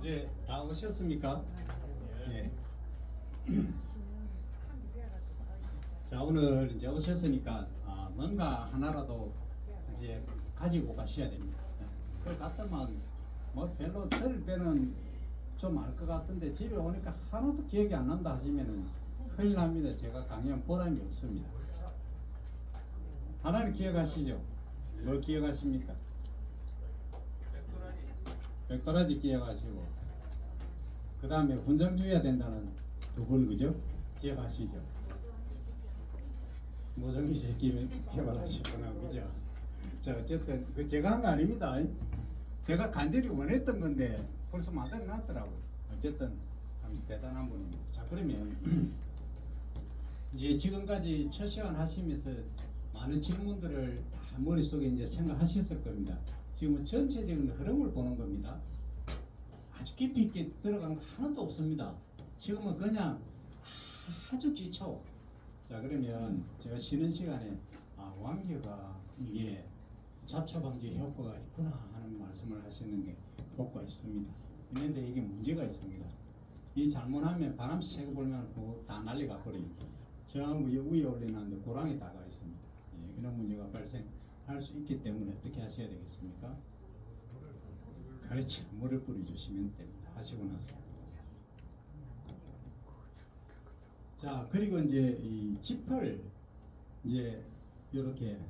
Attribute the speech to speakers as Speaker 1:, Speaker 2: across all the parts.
Speaker 1: 이제 다 오셨습니까? 예. 자, 오늘 이제 오셨으니까 뭔가 하나라도 이제 가지고 가셔야 됩니다. 그걸 갖다만 뭐 별로 들을 때는 좀 알 것 같은데 집에 오니까 하나도 기억이 안 난다 하시면은 큰일 납니다. 제가 강연 보람이 없습니다. 하나는 기억하시죠? 뭐 기억하십니까? 백도라지 기억하시고, 그 다음에 훈장 줘야 된다는 두 분, 그죠? 기억하시죠? 모성이 새끼 개발하시구나, 그죠? 자, 어쨌든 그 제가 한 거 아닙니다. 제가 간절히 원했던 건데 벌써 만들어 놨더라고요. 어쨌든 참 대단한 분입니다. 자, 그러면 이제 지금까지 첫 시간 하시면서 많은 질문들을 다 머릿속에 이제 생각하셨을 겁니다. 지금은 전체적인 흐름을 보는 겁니다. 아주 깊이 있게 들어간 거 하나도 없습니다. 지금은 그냥 아주 기초. 자, 그러면 제가 쉬는 시간에 완교가 이게 잡초 방지 효과가 있구나 하는 말씀을 하시는 게 효과가 있습니다. 있는데 이게 문제가 있습니다. 이 잘못하면 바람 쐬고 불면 다 난리가 버립니다. 전부 위에 올려놨는데 고랑이 다가 있습니다. 예, 이런 문제가 발생할 수 있기 때문에 어떻게 하셔야 되겠습니까? 그렇죠. 물을 뿌려주시면 됩니다. 하시고 나서. 자, 그리고 이제 이 짚을 이제 이렇게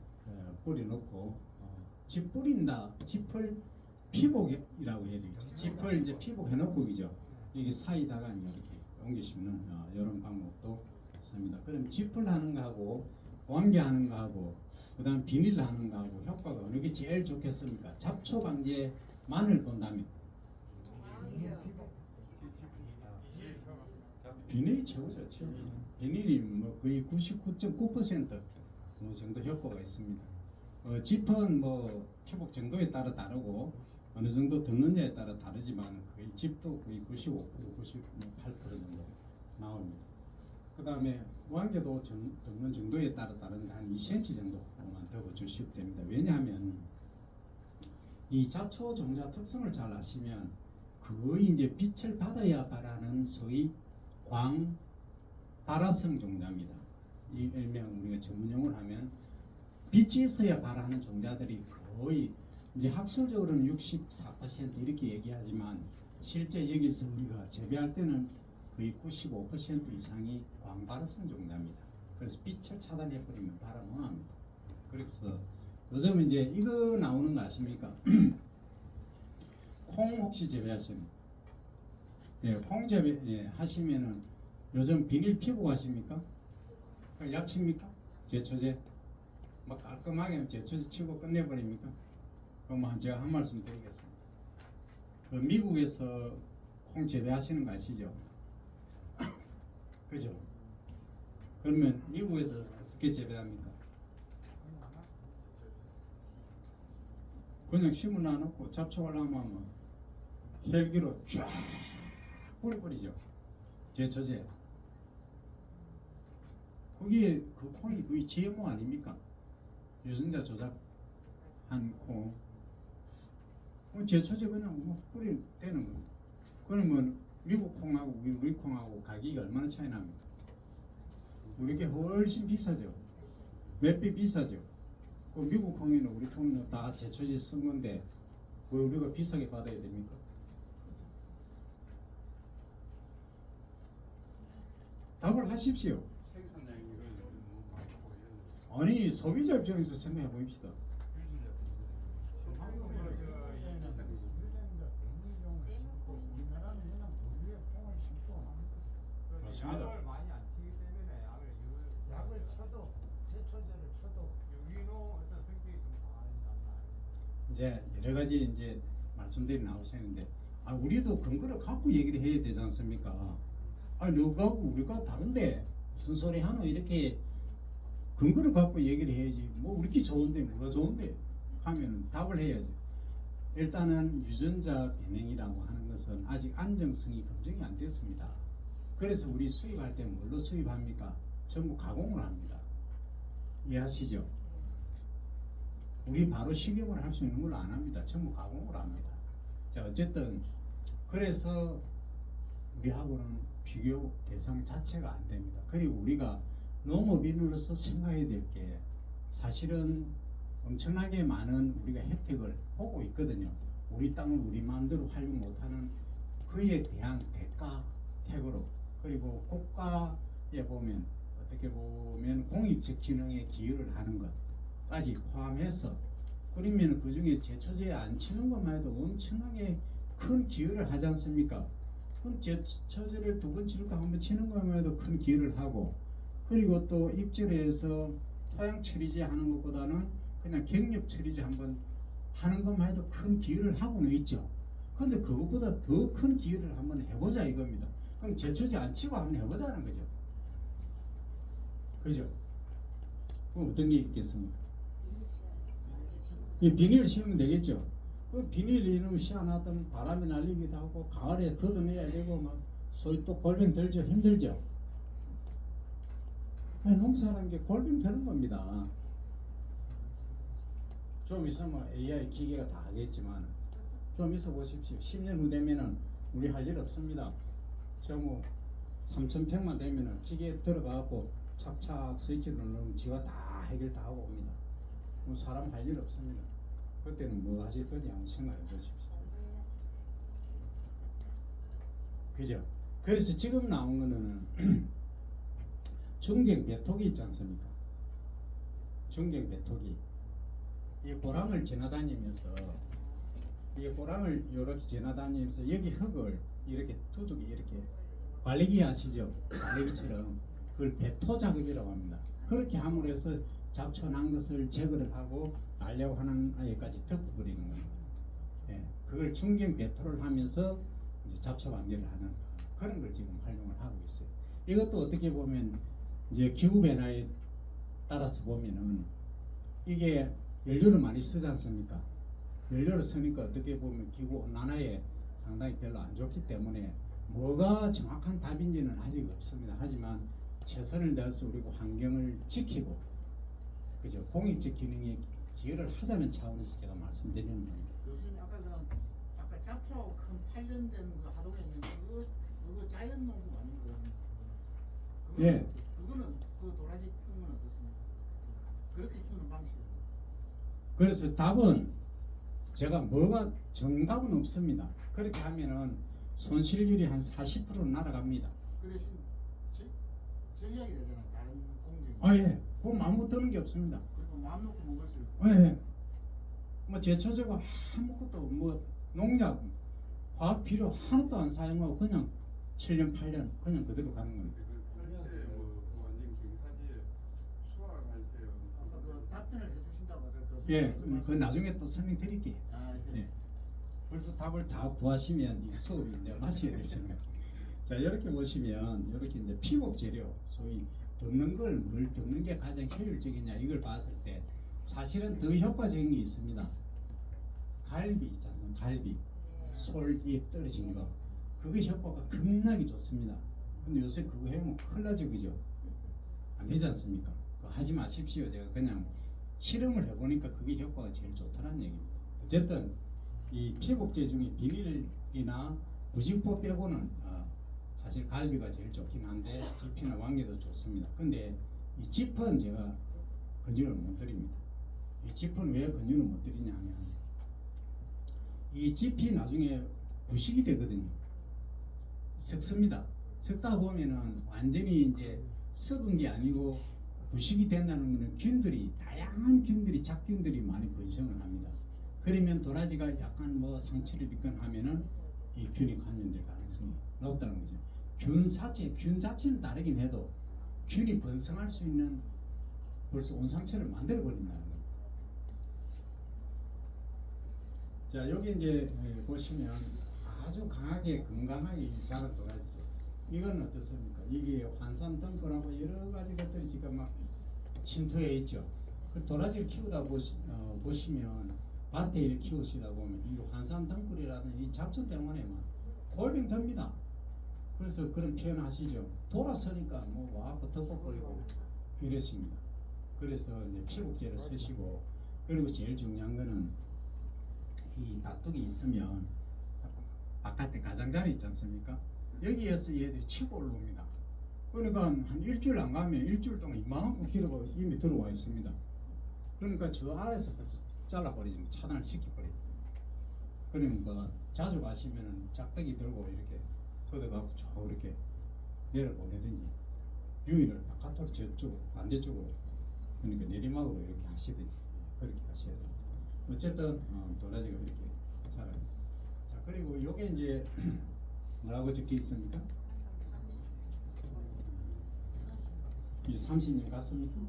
Speaker 1: 뿌려놓고 짚 뿌린다. 짚을 피복이라고 해야 되겠죠. 짚을 이제 피복해놓고 그죠. 이게 사이다가 이렇게 옮기시면 이런 방법도 있습니다. 그럼 짚을 하는 거하고 완개하는 거하고 그다음 비닐 하는 거하고 효과가 어느 게 제일 좋겠습니까? 잡초 방제만을 본다면 비닐이 최고 좋죠. 비닐이 뭐 거의 99.9% 뭐 정도 효과가 있습니다. 짚은 뭐 피복 정도에 따라 다르고 어느 정도 듣느냐에 따라 다르지만 거의 짚도 거의 95%, 98% 정도 나옵니다. 그 다음에 완개도 듣는 정도에 따라 다른데 한 2cm 정도만 더 주시면 됩니다. 왜냐하면 이 잡초 종자 특성을 잘 아시면 거의 이제 빛을 받아야 바라는 소위 광 발화성 종자입니다. 이 일명 우리가 전문용어로 하면 빛이 있어야 발하는 종자들이 거의 이제 학술적으로는 64% 이렇게 얘기하지만 실제 여기서 우리가 재배할 때는 거의 95% 이상이 광발화성 종자입니다. 그래서 빛을 차단해 버리면 발화 못 합니다. 그래서 요즘 이제 이거 나오는 거 아십니까? 콩 혹시 재배하시는? 네, 콩 재배 하시면은 요즘 비닐 피복 하십니까? 약칩니까? 제초제? 막 깔끔하게 제초제 치고 끝내버립니까? 그럼 제가 한 말씀 드리겠습니다. 그 미국에서 콩 재배하시는 거 아시죠? 그죠? 그러면 미국에서 어떻게 재배합니까? 그냥 심어놔 놓고 잡초 올라오면 헬기로 쫙 뿌려버리죠. 제초제. 그게 그 콩이 거의 GMO 아닙니까? 유전자 조작한 콩. 제초제 그냥 뭐 뿌리면 되는 겁니다. 그러면 미국 콩하고 우리 콩하고 가격이 얼마나 차이 납니까? 우리게 훨씬 비싸죠. 몇 배 비싸죠. 그 미국 콩이나 우리 콩이나 다 제초제 쓴 건데 왜 우리가 비싸게 받아야 됩니까? 답을 하십시오. 아니, 소비자 입장에서 생각해 봅시다. 맞습니다.
Speaker 2: 약을 많이 안 치기 때문에 약을 쳐도 제초제를 쳐도 유기농 어떤 성격이 좀 강하지 않나.
Speaker 1: 이제 여러 가지 이제 말씀들이 나오시는데 우리도 근거를 갖고 얘기를 해야 되지 않습니까? 너하고 우리가 다른데 무슨 소리 하노 이렇게 근거를 갖고 얘기를 해야지. 뭐 우리끼리 좋은데 뭐가 좋은데 하면은 답을 해야지. 일단은 유전자 변형이라고 하는 것은 아직 안정성이 검증이 안 됐습니다. 그래서 우리 수입할 때 뭘로 수입합니까? 전부 가공을 합니다. 이해하시죠? 우리 바로 식용을 할 수 있는 걸 안 합니다. 전부 가공을 합니다. 자, 어쨌든 그래서 우리하고는 비교 대상 자체가 안 됩니다. 그리고 우리가 농업인으로서 생각해야 될 게 사실은 엄청나게 많은 우리가 혜택을 보고 있거든요. 우리 땅을 우리 마음대로 활용 못하는 그에 대한 대가 택으로, 그리고 국가에 보면 어떻게 보면 공익적 기능에 기여를 하는 것까지 포함해서, 그러면 그 중에 제초제에 안 치는 것만 해도 엄청나게 큰 기여를 하지 않습니까? 그럼 제초제를 2번 칠까 1번 치는 것만 해도 큰 기여를 하고, 그리고 또 입절해서 토양 처리제 하는 것보다는 그냥 경력 처리제 한번 하는 것만 해도 큰 기여를 하고는 있죠. 근데 그것보다 더 큰 기여를 한번 해보자 이겁니다. 그럼 제초제 안 치고 한번 해보자는 거죠. 그죠? 그럼 어떤 게 있겠습니까? 이 비닐 씌우면 되겠죠. 그 비닐 이놈 씌워놨더니 바람이 날리기도 하고 가을에 걷어내야 되고 막 소위 또 골병 들죠. 힘들죠. 농사라는 게 골병 드는 겁니다. 좀 있으면 AI 기계가 다 하겠지만 좀 있어 보십시오. 10년 후 되면은 우리 할 일 없습니다. 저 뭐 3,000평만 되면은 기계 들어가고 착착 스위치를 누르면 지가 다 해결 다 하고 옵니다. 뭐 사람 할 일 없습니다. 그때는 뭐 하실 거냐 한번 생각해 보십시오. 그죠? 그래서 지금 나온 거는 중경 배토기 있지 않습니까? 중경 배토기. 이 고랑을 지나다니면서 이 고랑을 이렇게 지나다니면서 여기 흙을 이렇게 두둑이 이렇게 관리기 아시죠? 관리기처럼 그걸 배토 작업이라고 합니다. 그렇게 함으로 해서 잡초 난 것을 제거를 하고 날려고 하는 아예까지 덮어버리는 겁니다. 예, 그걸 중경 배토를 하면서 이제 잡초 관리를 하는 그런 걸 지금 활용을 하고 있어요. 이것도 어떻게 보면 이제 기후 변화에 따라서 보면은 이게 연료를 많이 쓰지 않습니까? 연료를 쓰니까 어떻게 보면 기후 온난화에 상당히 별로 안 좋기 때문에 뭐가 정확한 답인지는 아직 없습니다. 하지만 최선을 다해서 우리가 환경을 지키고, 그죠? 공익적 기능에 기여를 하자는 차원에서 제가 말씀드리는 겁니다.
Speaker 3: 교수님 아까 잡초 큰 8년 된 그 하동에 있는 그거 자연 농부 아닌 거예요?
Speaker 1: 예.
Speaker 3: 그거는 그 도라지 키우는 건 어떻습니까? 그렇게 키우는 방식.
Speaker 1: 그래서 답은 제가 뭐가 정답은 없습니다. 그렇게 하면은 손실률이 한 40% 날아갑니다.
Speaker 3: 그 대신 전략이 되잖아. 다른 공정이.
Speaker 1: 아 예, 그거 아무 드는 게 없습니다.
Speaker 3: 그리고 마음 놓고 먹을 수 있고.
Speaker 1: 아 예, 뭐 제초제가 아무것도 뭐 농약, 화학 비료 하나도 안 사용하고 그냥 7년 8년 그냥 그대로 가는 겁니다.
Speaker 4: 할때 뭐 완전 경사지에 수확할 때
Speaker 3: 아까 그 답변을 해주신다고 아까 교수님
Speaker 1: 예,
Speaker 3: 말씀하신-
Speaker 1: 그 나중에 또 설명드릴게요.
Speaker 3: 아, 예.
Speaker 1: 예. 벌써 답을 다 구하시면 이 수업이 이제 마쳐야 되잖아요. 자, 이렇게 보시면 이렇게 이제 피복 재료, 소위 듣는 걸 뭘 듣는 게 가장 효율적이냐 이걸 봤을 때 사실은 더 효과적인 게 있습니다. 갈비 있잖아요. 갈비, 솔잎 떨어진 거, 그게 효과가 겁나게 좋습니다. 근데 요새 그거 해보면 큰일 나죠, 그죠? 안 되지 않습니까? 그거 하지 마십시오. 제가 그냥 실험을 해보니까 그게 효과가 제일 좋다는 얘기입니다. 어쨌든 이 피복제 중에 비닐이나 부직포 빼고는 사실 갈비가 제일 좋긴 한데 지피나 왕개도 좋습니다. 근데 이 짚은 제가 권유를 못 드립니다. 이 짚은 왜 권유를 못 드리냐 하면 이 짚이 나중에 부식이 되거든요. 썩습니다. 썩다 보면은 완전히 이제 썩은 게 아니고 부식이 된다는 것은 균들이, 다양한 균들이, 잡균들이 많이 번성을 합니다. 그러면 도라지가 약간 뭐 상처를 입거나 하면은 이 균이 감염될 가능성이 높다는 거죠. 균 자체는 다르긴 해도 균이 번성할 수 있는 벌써 온상처를 만들어 버린다는 거예요. 자, 여기 이제 보시면 아주 강하게 건강하게 자란 도라지죠. 이건 어떻습니까? 이게 환산 덩굴하고 여러 가지 것들이 지금 막 침투해 있죠. 그 도라지를 키우다 보시면 밭에 이렇게 키우시다 보면 이 환산 덩굴이라는 이 잡초 때문에 막 골병 듭니다. 그래서 그런 표현 하시죠. 돌아서니까 뭐 와갖고 덮어버리고 이랬습니다. 그래서 이제 피복제를 쓰시고, 그리고 제일 중요한 거는 이 놔두기 있으면 바깥에 가장자리 있지 않습니까? 여기에서 얘들이 치고 올라옵니다. 그러니까 한 일주일 안 가면 일주일 동안 이만큼 길어가 이미 들어와 있습니다. 그러니까 저 아래서부터 잘라버리면 차단을 시켜버립니다. 그러니까 자주 가시면은 짝대기 들고 이렇게 걷어갖고 저 이렇게 내려보내든지 유인을 바깥으로 저쪽 반대쪽으로 그러니까 내리막으로 이렇게 하시든지 그렇게 하셔야 됩니다. 어쨌든 도라지가 이렇게 자라요. 자 그리고 요게 이제 뭐라고 적혀 있습니까? 이 30년 갔습니까?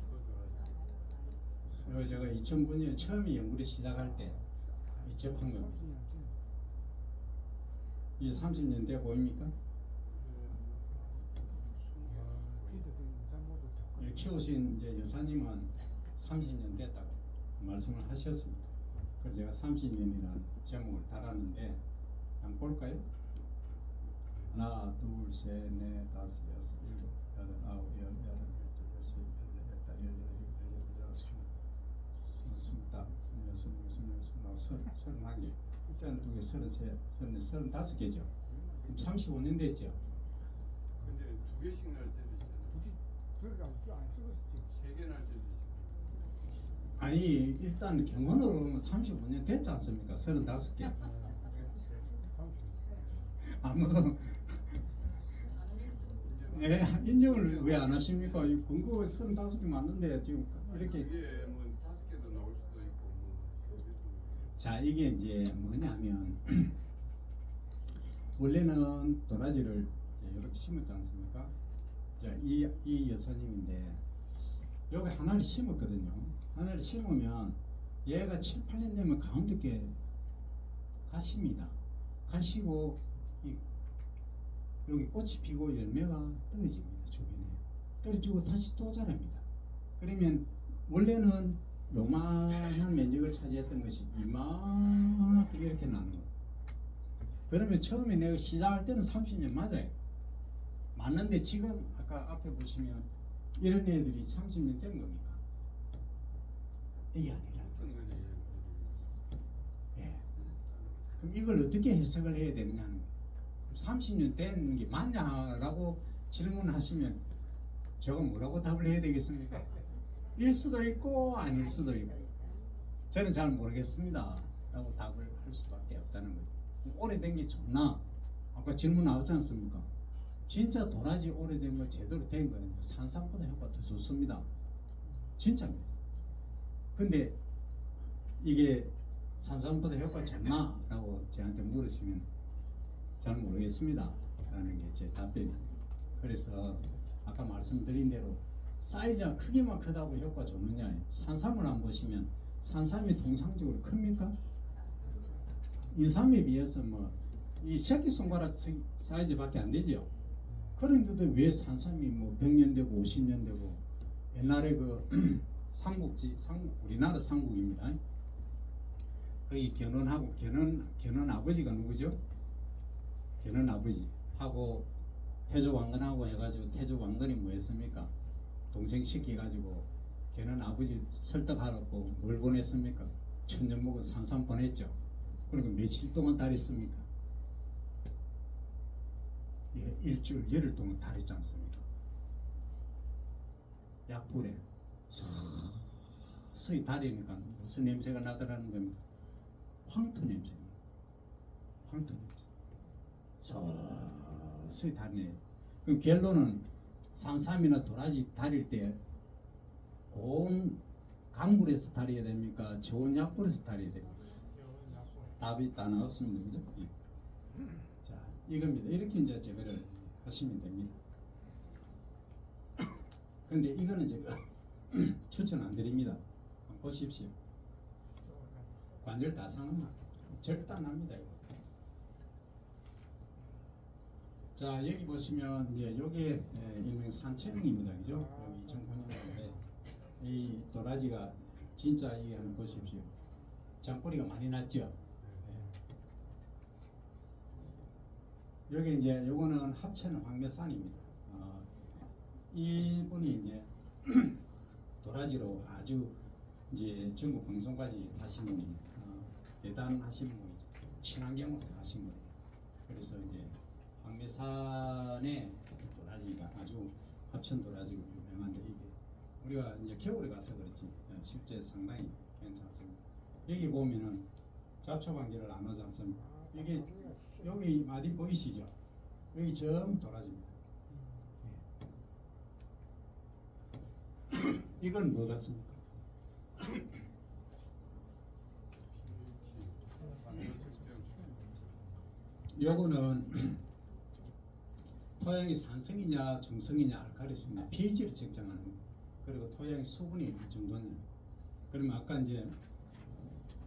Speaker 1: 요 제가 2009년에 처음에 연구를 시작할 때 이 접한 겁니다. 이 30년 돼 보입니까? 이 키우신 이제 여사님은 30년 됐다고 말씀을 하셨습니다. 그래서 제가 30년이라는 제목을 달았는데 한번 볼까요? 하나, 둘, 셋, 넷, 다섯, 여섯, 일곱, 여덟, 아홉, 열, 열한, 열둘, 열세, 열여덟, 열여덟, 열여덟, 스물다, 스물여섯, 스물여덟, 스물아홉, 서른한 개, 서른두 개, 서른세, 서른넷, 서른다섯 개죠. 그럼 35년 됐죠.
Speaker 4: 근데 2개씩 날 때도 있잖아요.
Speaker 2: 그러니까 안 찍었지.
Speaker 4: 3개 날 때도 있잖아요.
Speaker 1: 아니 일단 경원으로 보면 35년 됐지 않습니까? 35개. 아무 예, 인정을 왜 안 하십니까? 이 근거 35개 맞는데 지금 이렇게
Speaker 4: 이게 뭐 5개도 나올 수도 있고 뭐
Speaker 1: 자 이게 이제 뭐냐면 원래는 도라지를 이렇게 심었지 않습니까? 자, 이 여사님인데 여기 하나를 심었거든요. 하나를 심으면 얘가 7, 8년 되면 가운데께 가십니다. 가시고 여기 꽃이 피고 열매가 떨어집니다. 주변에 떨어지고 다시 또 자랍니다. 그러면 원래는 요만한 면적을 차지했던 것이 이만하게 이렇게 나는 거예요. 그러면 처음에 내가 시작할 때는 30년 맞아요. 맞는데 지금 아까 앞에 보시면 이런 애들이 30년 된 겁니까? 이게 아니라.
Speaker 4: 어떤 거지?
Speaker 1: 예. 그럼 이걸 어떻게 해석을 해야 되느냐는 거예요. 30년 된 게 맞냐라고 질문하시면 제가 뭐라고 답을 해야 되겠습니까? 일 수도 있고 아닐 수도 있고 저는 잘 모르겠습니다 라고 답을 할 수밖에 없다는 거예요. 오래된 게 좋나? 아까 질문 나왔지 않습니까? 진짜 도라지 오래된 거 제대로 된 거는 산삼보다 효과가 더 좋습니다. 진짜입니다. 근데 이게 산삼보다 효과가 좋나? 라고 저한테 물으시면 잘 모르겠습니다 라는 게 제 답변입니다. 그래서 아까 말씀드린 대로 사이즈가 크기만 크다고 효과가 좋느냐, 산삼을 안 보시면 산삼이 통상적으로 큽니까? 인삼에 비해서 뭐 이 새끼손가락 사이즈밖에 안 되죠. 그런데도 왜 산삼이 뭐 100년 되고 50년 되고 옛날에 그 삼국지 우리나라 삼국입니다. 거기 견훤하고 견훤 아버지가 누구죠? 견훤 아버지 하고 태조 왕건하고 해가지고 태조 왕건이 뭐 했습니까? 동생 시켜가지고 견훤 아버지 설득하라고 뭘 보냈습니까? 천년 먹은 산삼 보냈죠. 그리고 며칠 동안 다녔습니까? 예, 일주일 열흘 동안 다녔지 않습니까? 약불에 서서히 다리니까 무슨 냄새가 나더라는 겁니다. 황토 냄새입니다. 황토 냄새. 서서히 다리네. 그럼 결론은 산삼이나 도라지 다릴 때 고운 강불에서 다려야 됩니까? 좋은 약불에서 다려야 됩니까? 답이 다 나왔습니다. 그죠? 예. 자, 이겁니다. 이렇게 이제 제거를 하시면 됩니다. 근데 이거는 제가 추천 안 드립니다. 한번 보십시오. 관절 다 상합니다. 절대 안 합니다. 이거. 자, 여기 보시면 이제 요게 일명 산채릉입니다. 그죠? 여기 2009년도에 이 도라지가 진짜 이게 한번 보십시오. 잔뿌리가 많이 났죠? 여기 이제 요거는 합천 황매산입니다. 이분이 이제 도라지로 아주 이제 전국 방송까지 하신 분입니다. 대단하신 분이죠. 친환경으로 하신 분이에요. 그래서 이제 황매산의 도라지가 아주 합천 도라지가 유명한데 이게 우리가 이제 겨울에 가서 그렇지 실제 상당히 괜찮습니다. 여기 보면은 잡초반기를 안 하지 않습니까? 이게 여기 마디 보이시죠? 여기 전부 도라지입니다. 예. 이건 뭐 같습니까? 요거는 토양이 산성이냐 중성이냐 알칼리성이냐 pH를 측정하는 거예요. 그리고 토양의 수분이 어느 정도냐. 그러면 아까 이제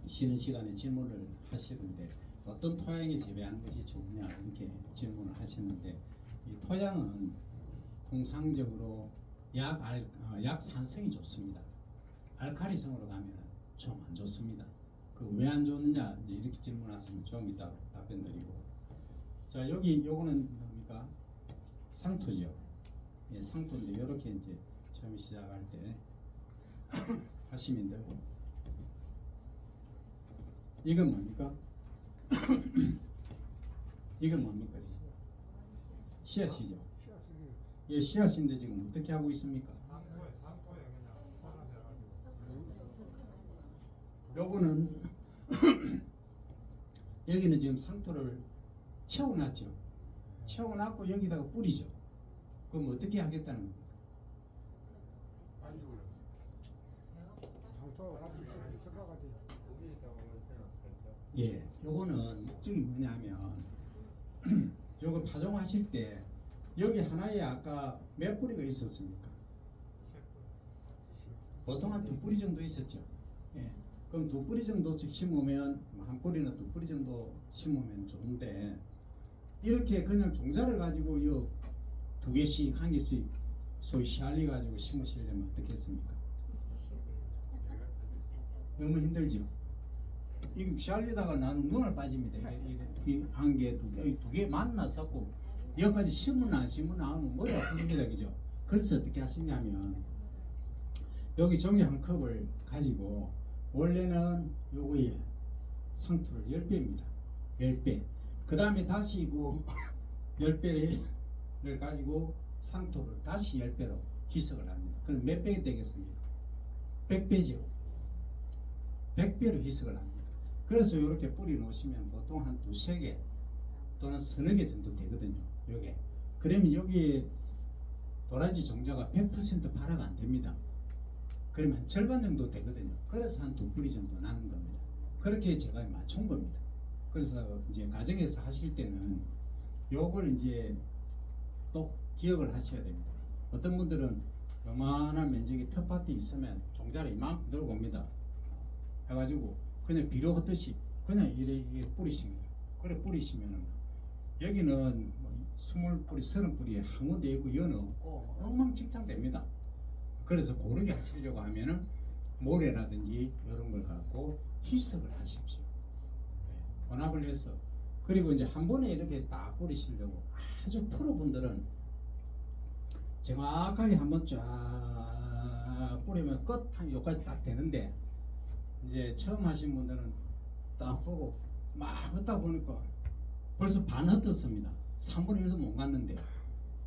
Speaker 1: 쉬는 시간에 질문을 하시는데 어떤 토양이 재배하는 것이 좋으냐 이렇게 질문을 하셨는데 이 토양은 통상적으로 약산성이 좋습니다. 알칼리성으로 가면 좀 안 좋습니다. 그 왜 안 좋느냐 이렇게 질문하시면 좀 이따 답변 드리고. 자 여기 요거는 뭡니까? 상토죠. 예, 상토인데 이렇게 이제 처음 시작할 때 하시면 되고. 이건 뭡니까? 이건 뭡니까? 씨앗이죠. 예, 씨앗인데 지금 어떻게 하고 있습니까?
Speaker 2: 상토에 그냥 포함돼가지고.
Speaker 1: 요거는 여기는 지금 상토를 채워놨죠. 채워놨고 여기다가 뿌리죠. 그럼 어떻게 하겠다는 겁니까?
Speaker 4: 반죽을
Speaker 2: 상토 같은 거 섞어가지고.
Speaker 4: 거기에다가 완전 살짝
Speaker 1: 예, 요거는 목적이 뭐냐면 요거 파종하실 때 여기 하나에 아까 몇 뿌리가 있었습니까? 보통 한 2뿌리 정도 있었죠. 예. 그럼 2뿌리 정도씩 심으면 한 뿌리나 2뿌리 정도 심으면 좋은데 이렇게 그냥 종자를 가지고 요 2개씩 한 개씩 소위 씨알리 가지고 심으시려면 어떻겠습니까? 너무 힘들죠. 이 씨알리다가 나는 눈을 빠집니다. 이 한 개, 2개, 2개 만나서고 여기까지 심으나 안 심으나 하면 머리 아픕니다, 그죠? 그래서 어떻게 하시냐면 여기 종이 한 컵을 가지고 원래는 요거에 상토를 10배입니다. 10배. 그 다음에 다시 그 10배를 가지고 상토를 다시 10배로 희석을 합니다. 그럼 몇 배가 되겠습니까? 100배죠. 100배로 희석을 합니다. 그래서 이렇게 뿌리 놓으시면 보통 한 2-3개 또는 3-4개 정도 되거든요. 요게. 그러면 여기 도라지 종자가 100% 발화가 안 됩니다. 그러면 절반 정도 되거든요. 그래서 한 2뿌리 정도 나는 겁니다. 그렇게 제가 맞춘 겁니다. 그래서 이제 가정에서 하실 때는 요걸 이제 또 기억을 하셔야 됩니다. 어떤 분들은 요만한 면적이 텃밭이 있으면 종자를 이만큼 들고 옵니다. 해가지고 그냥 비료 헛듯이 그냥 이래 뿌리시면 돼요. 그래 뿌리시면은 여기는 뭐 20뿌리, 30뿌리에 한 군데 있고 여는 없고 엉망진창 됩니다. 그래서 고르게 하시려고 하면은 모래라든지 이런 걸 갖고 희석을 하십시오. 네, 혼합을 해서 그리고 이제 한 번에 이렇게 딱 뿌리시려고 아주 프로분들은 정확하게 한번 쫙 뿌리면 끝 한 여기까지 딱 되는데 이제 처음 하신 분들은 딱 보고 막 흩다 보니까 벌써 반 흩었습니다. 3분의 1도 못 갔는데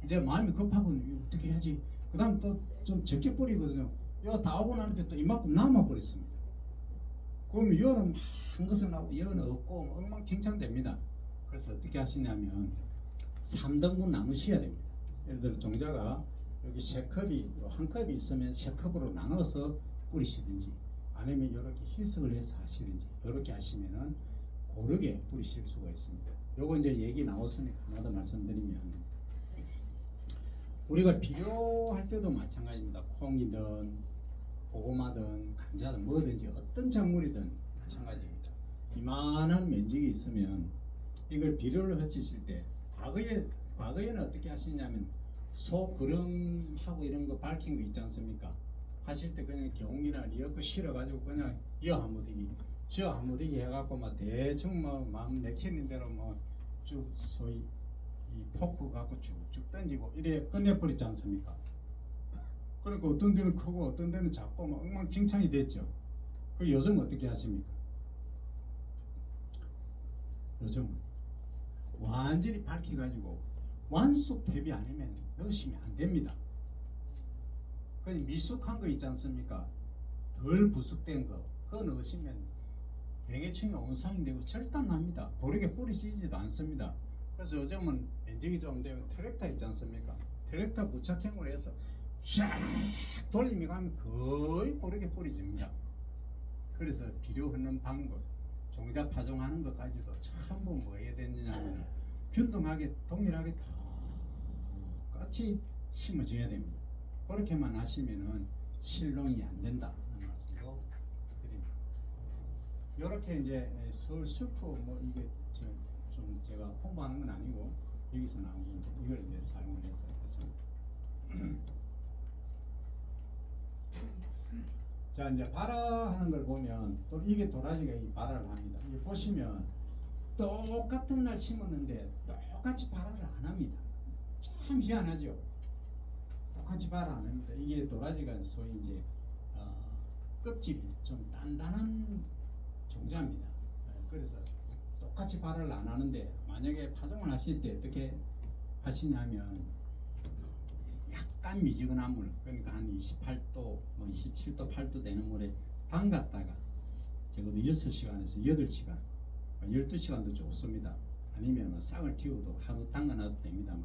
Speaker 1: 이제 마음이 급하고 어떻게 해야지. 그 다음 또 좀 적게 뿌리거든요. 이거 다 오고 나니까 또 이만큼 남아버렸습니다. 그럼 이거는 한 것은 나오고 이거는 없고 엉망진창 됩니다. 그래서 어떻게 하시냐면 3등분 나누셔야 됩니다. 예를 들어 종자가 여기 3컵이 한 컵이 있으면 3컵으로 나눠서 뿌리시든지 아니면 이렇게 희석을 해서 하시든지 이렇게 하시면은 고르게 뿌리실 수가 있습니다. 요거 이제 얘기 나왔으니까 하나 더 말씀드리면 우리가 비료할 때도 마찬가지입니다. 콩이든 고구마든 감자든 뭐든지 어떤 작물이든 마찬가지입니다. 이만한 면적이 있으면 이걸 비료를 흩으실 때 과거에는 어떻게 하시냐면 소 그름하고 이런 거 밝힌 거 있지 않습니까? 하실 때 그냥 경이나 리어커 실어가지고 그냥 저 한무디기 해갖고 막 대충 뭐 마음 내키는 대로 뭐 쭉 소위 이 포크 갖고 쭉쭉 던지고 이래 끝내버리지 않습니까? 그러니까 어떤 데는 크고 어떤 데는 작고 막 엉망진창이 됐죠. 그 요즘 어떻게 하십니까? 요즘은 완전히 밝혀가지고 완숙 대비 아니면 넣으시면 안 됩니다. 그 미숙한 거 있지 않습니까? 덜 부숙된 거 그거 넣으시면 병해충이 온상이 되고 절단납니다. 고르게 뿌리지지도 않습니다. 그래서 요즘은 면적이 좀 되면 트랙터 있지 않습니까? 트랙터 부착형으로 해서 샥 돌림이 가면 거의 고르게 뿌리집니다. 그래서 비료 흐르는 방법, 종자 파종하는 것까지도 전부 뭐 해야 되느냐면 균등하게 동일하게 똑같이 심어줘야 됩니다. 그렇게만 하시면은 실농이 안 된다 하는 말씀도 드립니다. 이렇게 이제 서울 슈퍼 뭐 이게 지금 좀 제가 홍보하는 건 아니고 여기서 나온 건데 이걸 이제 사용을 해서 했습니다. 자 이제 발화하는 걸 보면 또 이게 도라지가 이 발화를 합니다. 이게 보시면 똑같은 날 심었는데 똑같이 발화를 안 합니다. 참 희한하죠. 똑같이 발화 안 합니다. 이게 도라지가 소위 이제 껍질이 좀 단단한 종자입니다. 그래서 똑같이 발화를 안 하는데 만약에 파종을 하실 때 어떻게 하시냐면 약간 미지근한 물, 그러니까 한 28도, 뭐 27도, 8도 되는 물에 담갔다가 적어도 6시간에서 8시간, 12시간도 좋습니다. 아니면 뭐 싹을 틔워도 하루 담가놔도 됩니다만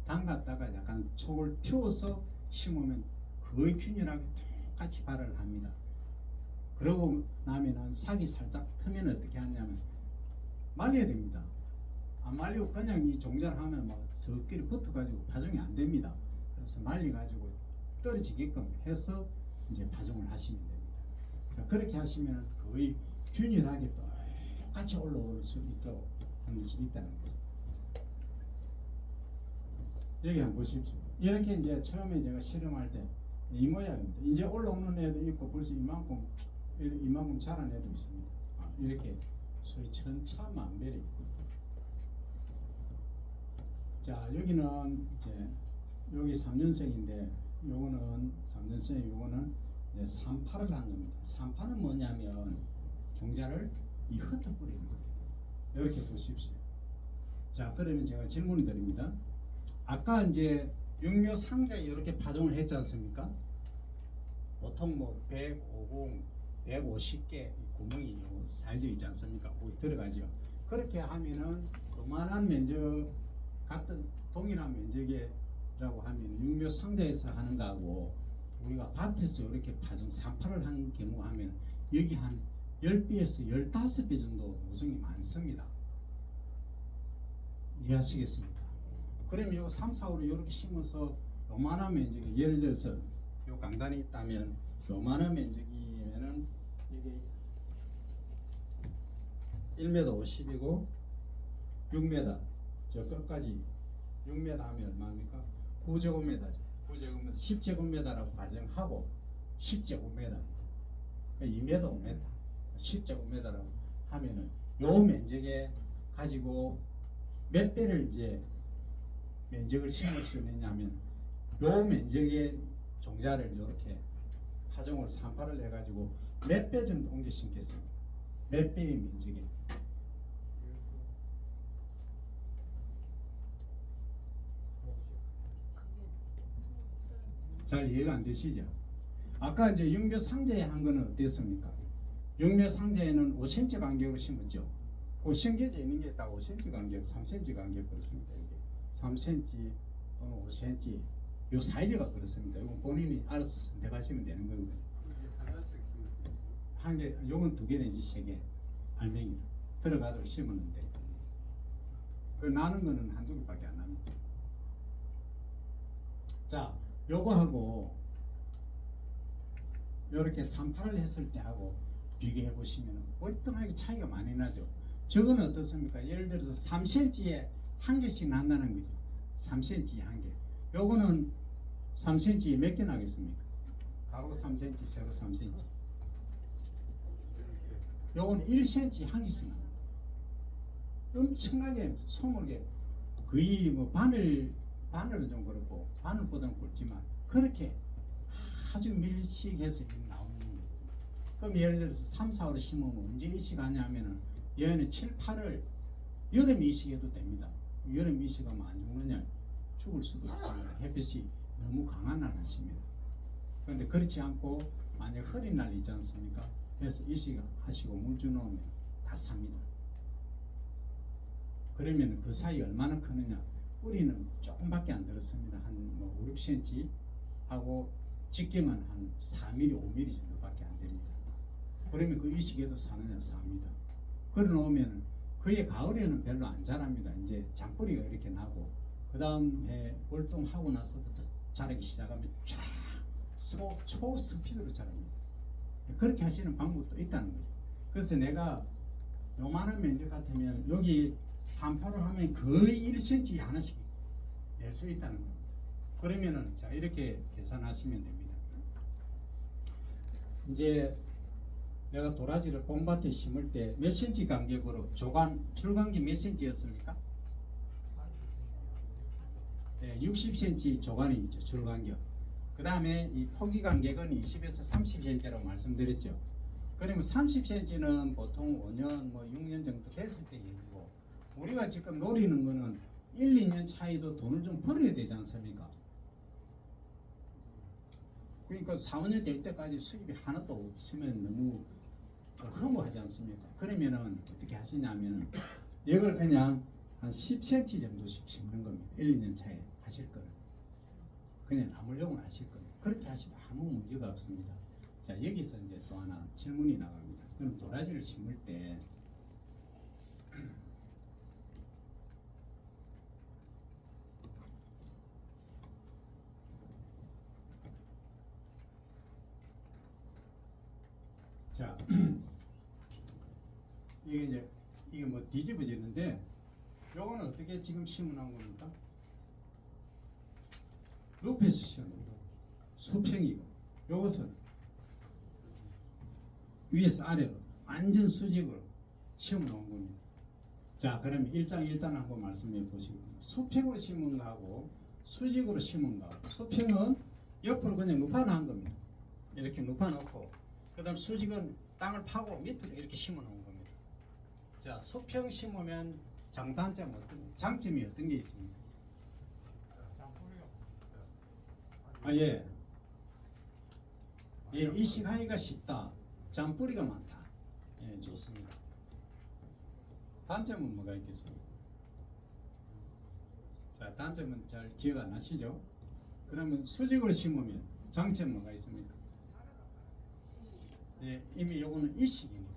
Speaker 1: 담갔다가 약간 촉을 틔워서 심으면 거의 균일하게 똑같이 발화를 합니다. 그러고 나면은 싹이 살짝 트면 어떻게 하냐면 말려야 됩니다. 안 말리고 그냥 이 종자를 하면 막 저끼리 붙어가지고 파종이 안 됩니다. 그래서 말려가지고 떨어지게끔 해서 이제 파종을 하시면 됩니다. 자, 그렇게 하시면 거의 균일하게 똑같이 올라올 수 있도록 할 수 있다는 거죠. 여기 한번 보십시오. 이렇게 이제 처음에 제가 실험할 때 이 모양입니다. 이제 올라오는 애도 있고 벌써 이만큼 자란 애도 있습니다. 이렇게 소위 천차만별이. 자 여기는 이제 여기 3년생인데 요거는 3년생 요거는 이제 산파를 한 겁니다. 산파는 뭐냐면 종자를 이 흩어 뿌리는 거예요. 이렇게 보십시오. 자 그러면 제가 질문을 드립니다. 아까 이제 육묘 상자에 이렇게 파종을 했지 않습니까? 보통 뭐 150, 150개 구멍이 사이즈 있지 않습니까? 거기 들어가죠. 그렇게 하면은 그만한 면적 같은 동일한 면적이라고 하면 육묘 상자에서 하는 거하고 우리가 밭에서 이렇게 파종 산파를 한 경우 하면 여기 한 10배에서 15배 정도 모종이 많습니다. 이해하시겠습니까? 그러면 요 3, 4호로 이렇게 심어서 요만한 면적이 예를 들어서 요 강단이 있다면 요만한 면적이면은 이게 1m 50이고 6m 저 끝까지 6m 하면 얼마입니까? 9제곱미터죠. 9제곱미터 10제곱미터라고 가정하고 10제곱미터 2m 5m 10제곱미터라고 하면은 요 면적에 가지고 몇 배를 이제 면적을 심을 수 있느냐면 요 면적의 종자를 이렇게 파종을 산파를 해가지고 몇 배 정도 옮겨 심겠습니까? 몇 배의 면적에 잘 이해가 안 되시죠? 아까 이제 육묘 상자에 한 거는 어땠습니까? 육묘 상자에는 5cm 간격으로 심었죠. 그 심겨져 있는 게 딱 5cm 간격, 3cm 간격 그렇습니다. 이게 3cm 또는 5cm 요 사이즈가 그렇습니다. 이건 본인이 알아서 선택하시면 되는 거거든요. 한 개, 요건 2개 내지 3개 알맹이로 들어가도록 심었는데 그 나는 거는 한두 개밖에 안 납니다. 자, 요거하고 요렇게 산파를 했을 때하고 비교해 보시면 월등하게 차이가 많이 나죠. 저거는 어떻습니까? 예를 들어서 3cm에 한 개씩 난다는 거죠. 3cm에 한 개. 요거는 3cm에 몇 개 나겠습니까? 가로 3cm, 세로 3cm. 요건 1cm 한 개씩 납니다. 엄청나게 소모르게 거의 뭐 바늘은 좀 그렇고 바늘보다는 굵지만 그렇게 아주 밀식해서 나오는 거예요. 그럼 예를 들어서 3, 4호를 심으면 언제 이식하냐면은 얘는 7, 8을 여름 이식해도 됩니다. 여름 이식하면 안 죽느냐? 죽을 수도 있습니다. 햇빛이 너무 강한 날 하시면. 그런데 그렇지 않고 만약 흐린 날 있지 않습니까? 그래서 이식하시고 물 주놓으면 다 삽니다. 그러면 그 사이 얼마나 크느냐? 뿌리는 조금밖에 안 들었습니다. 한 뭐 5, 6cm 하고 직경은 한 4mm, 5mm 정도밖에 안 됩니다. 그러면 그 이식에도 사느냐? 삽니다. 그래 놓으면 그의 가을에는 별로 안 자랍니다. 이제 잔뿌리가 이렇게 나고 그 다음 해 월동하고 나서부터 자라기 시작하면 쫙 초스피드로 자랍니다. 그렇게 하시는 방법도 있다는 거죠. 그래서 내가 요만한 면적 같으면 여기 3파로 하면 거의 1cm 하나씩 낼 수 있다는 겁니다. 그러면은 자 이렇게 계산하시면 됩니다. 이제 내가 도라지를 봄밭에 심을 때 몇 cm 간격으로 줄간격 몇 cm였습니까? 네, 60cm 조간이 있죠. 줄간격. 그 다음에 이 포기 간격은 20에서 30cm라고 말씀드렸죠. 그러면 30cm는 보통 5년, 뭐 6년 정도 됐을 때 얘기고, 우리가 지금 노리는 거는 1, 2년 차이도 돈을 좀 벌어야 되지 않습니까? 그러니까 4, 5년 될 때까지 수입이 하나도 없으면 너무 허무하지 않습니까? 그러면은 어떻게 하시냐면은 이걸 그냥 한 10cm 정도씩 심는 겁니다. 1, 2년 차에 하실 거는. 그냥 나물용을 하실 거예요. 그렇게 하시도 아무 문제가 없습니다. 자, 여기서 이제 또 하나 질문이 나갑니다. 그럼 도라지를 심을 때 자, 이게 뭐 뒤집어지는데 요거는 어떻게 지금 심어놓은 겁니까? 눕혀서 심어놓은 거. 수평이고 요것은 위에서 아래로 완전 수직으로 심어놓은 겁니다. 자, 그러면 1장 1단 한번 말씀해 보시고, 수평으로 심은 거하고 수직으로 심은 거하고, 수평은 옆으로 그냥 눕혀놓은 겁니다. 이렇게 눕혀놓고, 그 다음 수직은 땅을 파고 밑으로 이렇게 심어 놓은 겁니다. 자, 수평 심으면 장단점 장점이 어떤 게 있습니까? 아, 예. 예, 이식하기가 쉽다. 잔뿌리가 많다. 예, 좋습니다. 단점은 뭐가 있겠습니까? 자, 단점은 잘 기억 안 나시죠? 그러면 수직으로 심으면 장점 뭐가 있습니까? 예, 이미 요거는 이식이니까.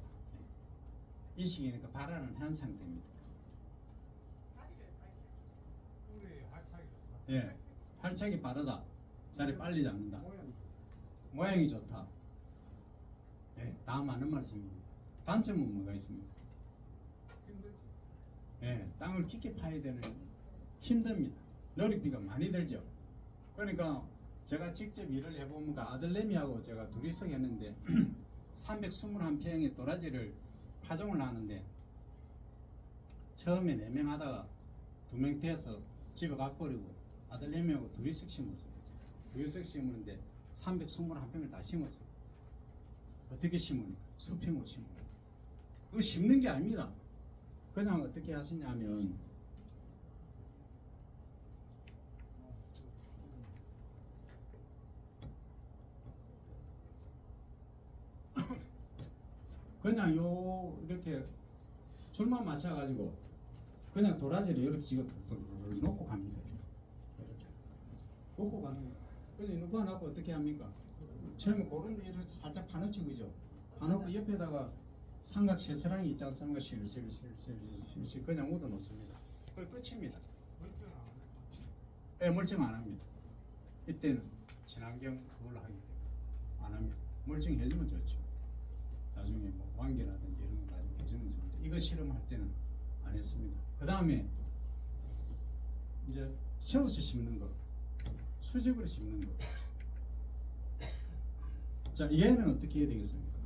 Speaker 1: 이식이니까 발화는 한 상태입니다. 예, 활착이 빠르다. 자리 빨리 잡는다. 모양이 좋다. 예, 다 맞는 말씀입니다. 단점은 뭐가 있습니까? 예, 땅을 깊게 파야 되는 힘듭니다. 노력비가 많이 들죠. 그러니까 제가 직접 일을 해보면 아들내미하고 제가 둘이서 했는데 321평의 도라지를 파종을 하는데 처음에 4명 하다가 2명 돼서 집에 가버리고 아들내미하고 둘이서 심었어요. 둘이서 심었는데 321평을 다 심었어요. 어떻게 심으니까? 수평으로 심으니까. 그거 심는 게 아닙니다. 그냥 어떻게 하시냐면 그냥 이렇게 줄만 맞춰가지고 그냥 도라지를 이렇게 지금 놓고 갑니다. 이렇게 놓고 가는 거예요. 그래서 놓고 나고 어떻게 합니까? 처음에 고른 데 이렇게 살짝 파놓죠, 그죠? 파놓고 옆에다가 삼각 쇠스랑이 있지 않습니까? 실실 그냥 묻어 놓습니다. 그게 끝입니다. 예, 멀쩡 안 합니다. 이때는 친환경 그걸로 하기 때문에 안 합니다. 멀쩡해지면 좋죠. 나중에 뭐 완개라든지 이런 거 가지고 해주는 좋은데 이거 실험할 때는 안 했습니다. 그 다음에 이제 세워서 심는 거, 수직으로 심는 거. 자, 얘는 어떻게 해야 되겠습니까?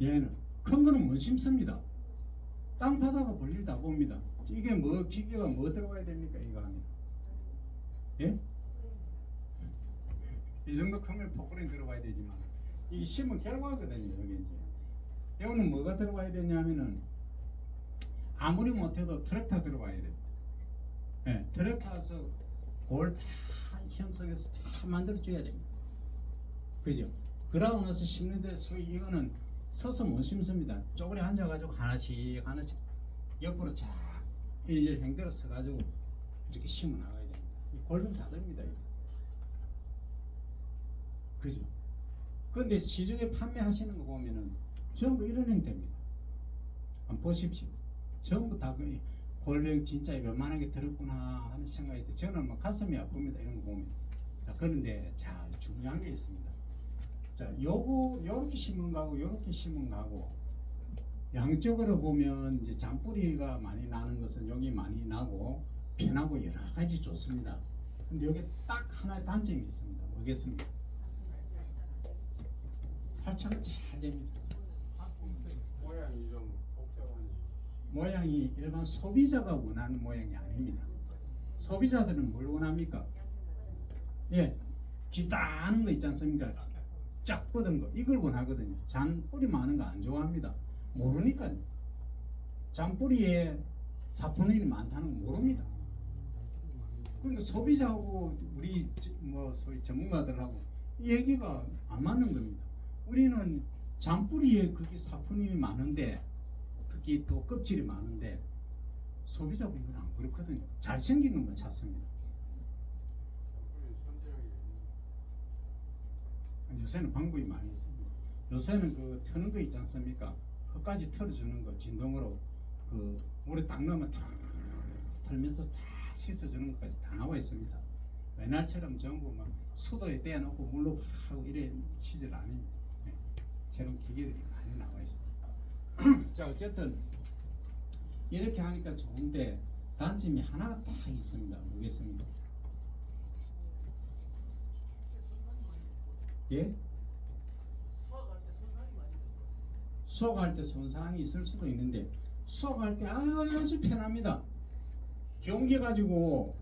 Speaker 1: 얘는 큰 거는 못 심습니다. 땅 파다가 볼일 다 봅니다. 이게 뭐 기계가 뭐 들어가야 됩니까? 이거 하면 예? 이 정도 크면 포크링 들어가야 되지만 이게 심은 결과거든요. 여기 이제 여기는 뭐가 들어가야 되냐면은 아무리 못해도 트랙터 들어와야 돼. 예, 트랙터에서 골 다 형성해서 다 만들어줘야 됩니다. 그죠? 그러고 나서 심는데 소위 이거는 서서 못 심습니다. 쪼그려 앉아가지고 하나씩 옆으로 쫙 일일 행대로 서가지고 이렇게 심어 나가야 됩니다. 골병 다 됩니다. 이거. 그죠? 그런데 시중에 판매하시는 거 보면은 전부 이런 행태입니다. 한번 보십시오. 전부 다 그 골병 진짜 웬만하게 들었구나 하는 생각이 들어요. 저는 막 가슴이 아픕니다. 이런 거 보면. 자, 그런데 자, 중요한 게 있습니다. 자, 요렇게 심은 거하고 요렇게 심은 거하고 양쪽으로 보면 이제 잔뿌리가 많이 나는 것은 여기 많이 나고 편하고 여러 가지 좋습니다. 근데 여기 딱 하나의 단점이 있습니다. 뭐겠습니까? 활착은 잘 됩니다.
Speaker 4: 모양이 좀 복잡하니.
Speaker 1: 모양이 일반 소비자가 원하는 모양이 아닙니다. 소비자들은 뭘 원합니까? 예, 기다는 거 있지 않습니까? 쫙 뻗은 거 이걸 원하거든요. 잔뿌리 많은 거 안 좋아합니다. 모르니까. 잔뿌리에 사포닌이 많다는 거 모릅니다. 그러니까 소비자하고 우리 뭐 소위 전문가들하고 이 얘기가 안 맞는 겁니다. 우리는 잔뿌리에 그게 사포닌이 많은데 특히 또 껍질이 많은데 소비자분들은 안 그렇거든요. 잘생긴 것만 찾습니다. 요새는 방법이 많이 있습니다. 요새는 그 트는 거 있지 않습니까? 끝까지 털어주는 거 진동으로 그 물에 딱 넣으면 탁 털면서 다 씻어주는 것까지 다 나와 있습니다. 옛날처럼 전부 막 수도에 떼어놓고 물로 하고 이런 시절 아닙니다. 네. 새로운 기계들이 많이 나와 있습니다. 자, 어쨌든 이렇게 하니까 좋은데 단점이 하나가 딱 있습니다. 뭐겠습니까? 예? 수확할 때 손상이 있을 수도 있는데 수확할 때 아주 편합니다. 경계 가지고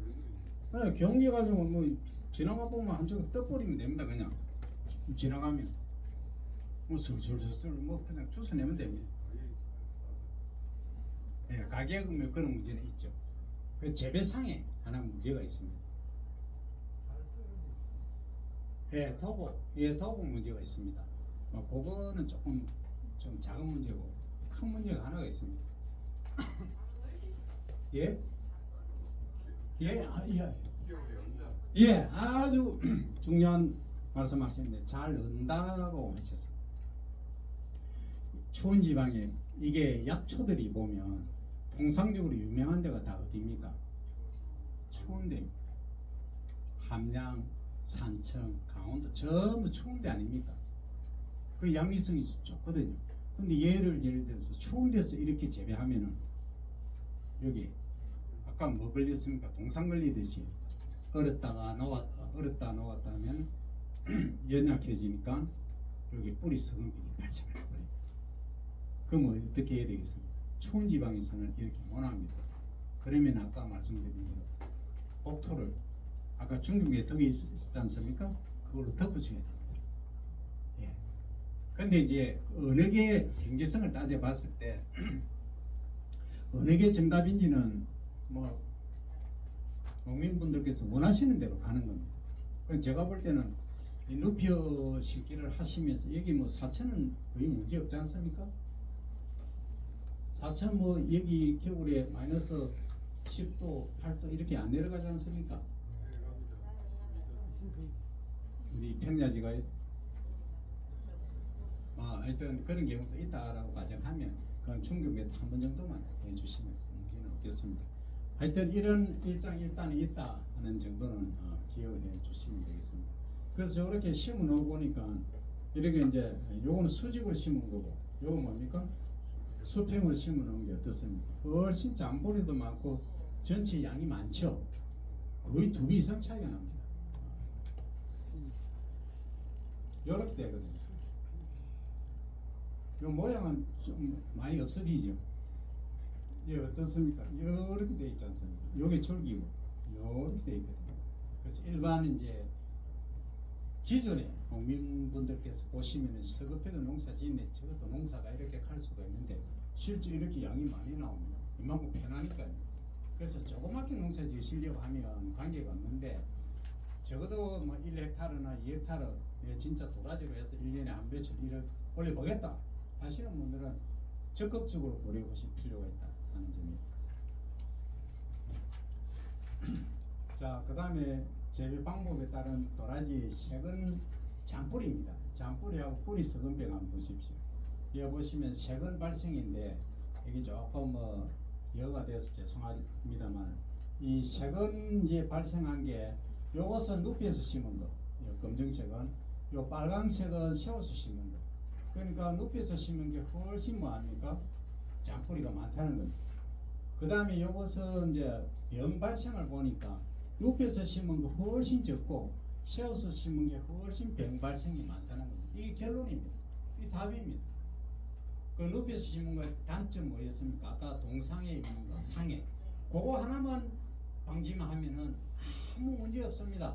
Speaker 1: 경계 가지고 뭐 지나가 보면 한쪽에 떠버리면 됩니다. 그냥 지나가면 뭐 슬슬슬슬 뭐 그냥 주워내면 됩니다. 예, 가격은 뭐 그런 문제는 있죠. 그 재배상에 하나 문제가 있습니다. 예, 도복 문제가 있습니다. 그거는 조금 좀 작은 문제고 큰 문제가 하나가 있습니다. 예? 예, 예, 아주 중요한 말씀하셨는데 잘 넣는다고 하셨어요. 추운 지방에 이게 약초들이 보면 통상적으로 유명한 데가 다 어디입니까? 추운 데입니다. 함양, 산청, 강원도 전부 추운 데 아닙니까? 그 양리성이 좋거든요. 근데 예를 들어서 추운 데서 이렇게 재배하면은 여기 아까 뭐 걸렸습니까? 동상 걸리듯이 얼었다 놓았다 하면 연약해지니까 여기 뿌리 썩은 병이 발생을 해버려요. 그럼 어떻게 해야 되겠습니까? 추운 지방에서는 이렇게 못합니다. 그러면 아까 말씀드린 대로 옥토를 아까 중국에 덕이 있었지 않습니까? 그걸로 덮어줘야 됩니다. 예. 근데 이제 어느 게 경제성을 따져봤을 때 어느 게 정답인지는 뭐 농민분들께서 원하시는 대로 가는 겁니다. 제가 볼 때는 이 루피어 심기를 하시면서 여기 뭐 사천은 거의 문제 없지 않습니까? 사천 뭐 여기 겨울에 마이너스 10도, 8도 이렇게 안 내려가지 않습니까? 우리 평야지가요? 하여튼 그런 경우도 있다라고 가정하면 그건 충격에 한 번 정도만 해주시면 문제는 없겠습니다. 하여튼 이런 일장일단이 있다 하는 정도는 기억을 해주시면 되겠습니다. 그래서 저렇게 심어 놓고 보니까 이렇게 이제 요거는 수직을 심은 거고 요거 뭡니까? 수평을 심어 놓은 게 어떻습니까? 훨씬 잔뿌리도 많고 전체 양이 많죠. 거의 2배 이상 차이가 납니다. 이렇게 되거든요. 요 모양은 좀 많이 없어 보이죠? 예, 어떻습니까? 이렇게 돼 있지 않습니까? 요게 줄기고 이렇게 돼 있거든요. 그래서 일반 이제 기존에 농민분들께서 보시면은 서급해도 농사 짓네, 저것도 농사가 이렇게 할 수가 있는데 실제 이렇게 양이 많이 나옵니다. 이만큼 편하니까요. 그래서 조그맣게 농사 지으시려고 하면 관계가 없는데 적어도 뭐 1헥타르나 2헥타르 진짜 도라지로 해서 1년에 한 배출 일을 올려보겠다 하시는 분들은 적극적으로 고려해 보실 필요가 있다 하는 점입니다. 자, 그 다음에 재배 방법에 따른 도라지 색은 잔뿌리입니다. 잔뿌리하고 뿌리 썩은 병 한번 보십시오. 여기 보시면 색은 발생인데 이게 조금 뭐 여가 돼서 죄송합니다만 이 색은 이제 발생한 게 요것은 눕혀서 심은 거, 요 검정색은, 요 빨강색은 세워서 심은 거. 그러니까 눕혀서 심은 게 훨씬 뭐합니까? 잔뿌리가 많다는 겁니다. 그 다음에 요것은 이제 병 발생을 보니까 눕혀서 심은 거 훨씬 적고 세워서 심은 게 훨씬 병 발생이 많다는 겁니다. 이게 결론입니다. 이 답입니다. 그 눕혀서 심은 거 단점 뭐였습니까? 아까 동상에 있는 거 상해. 그거 하나만 방지만 하면은 아무 문제 없습니다.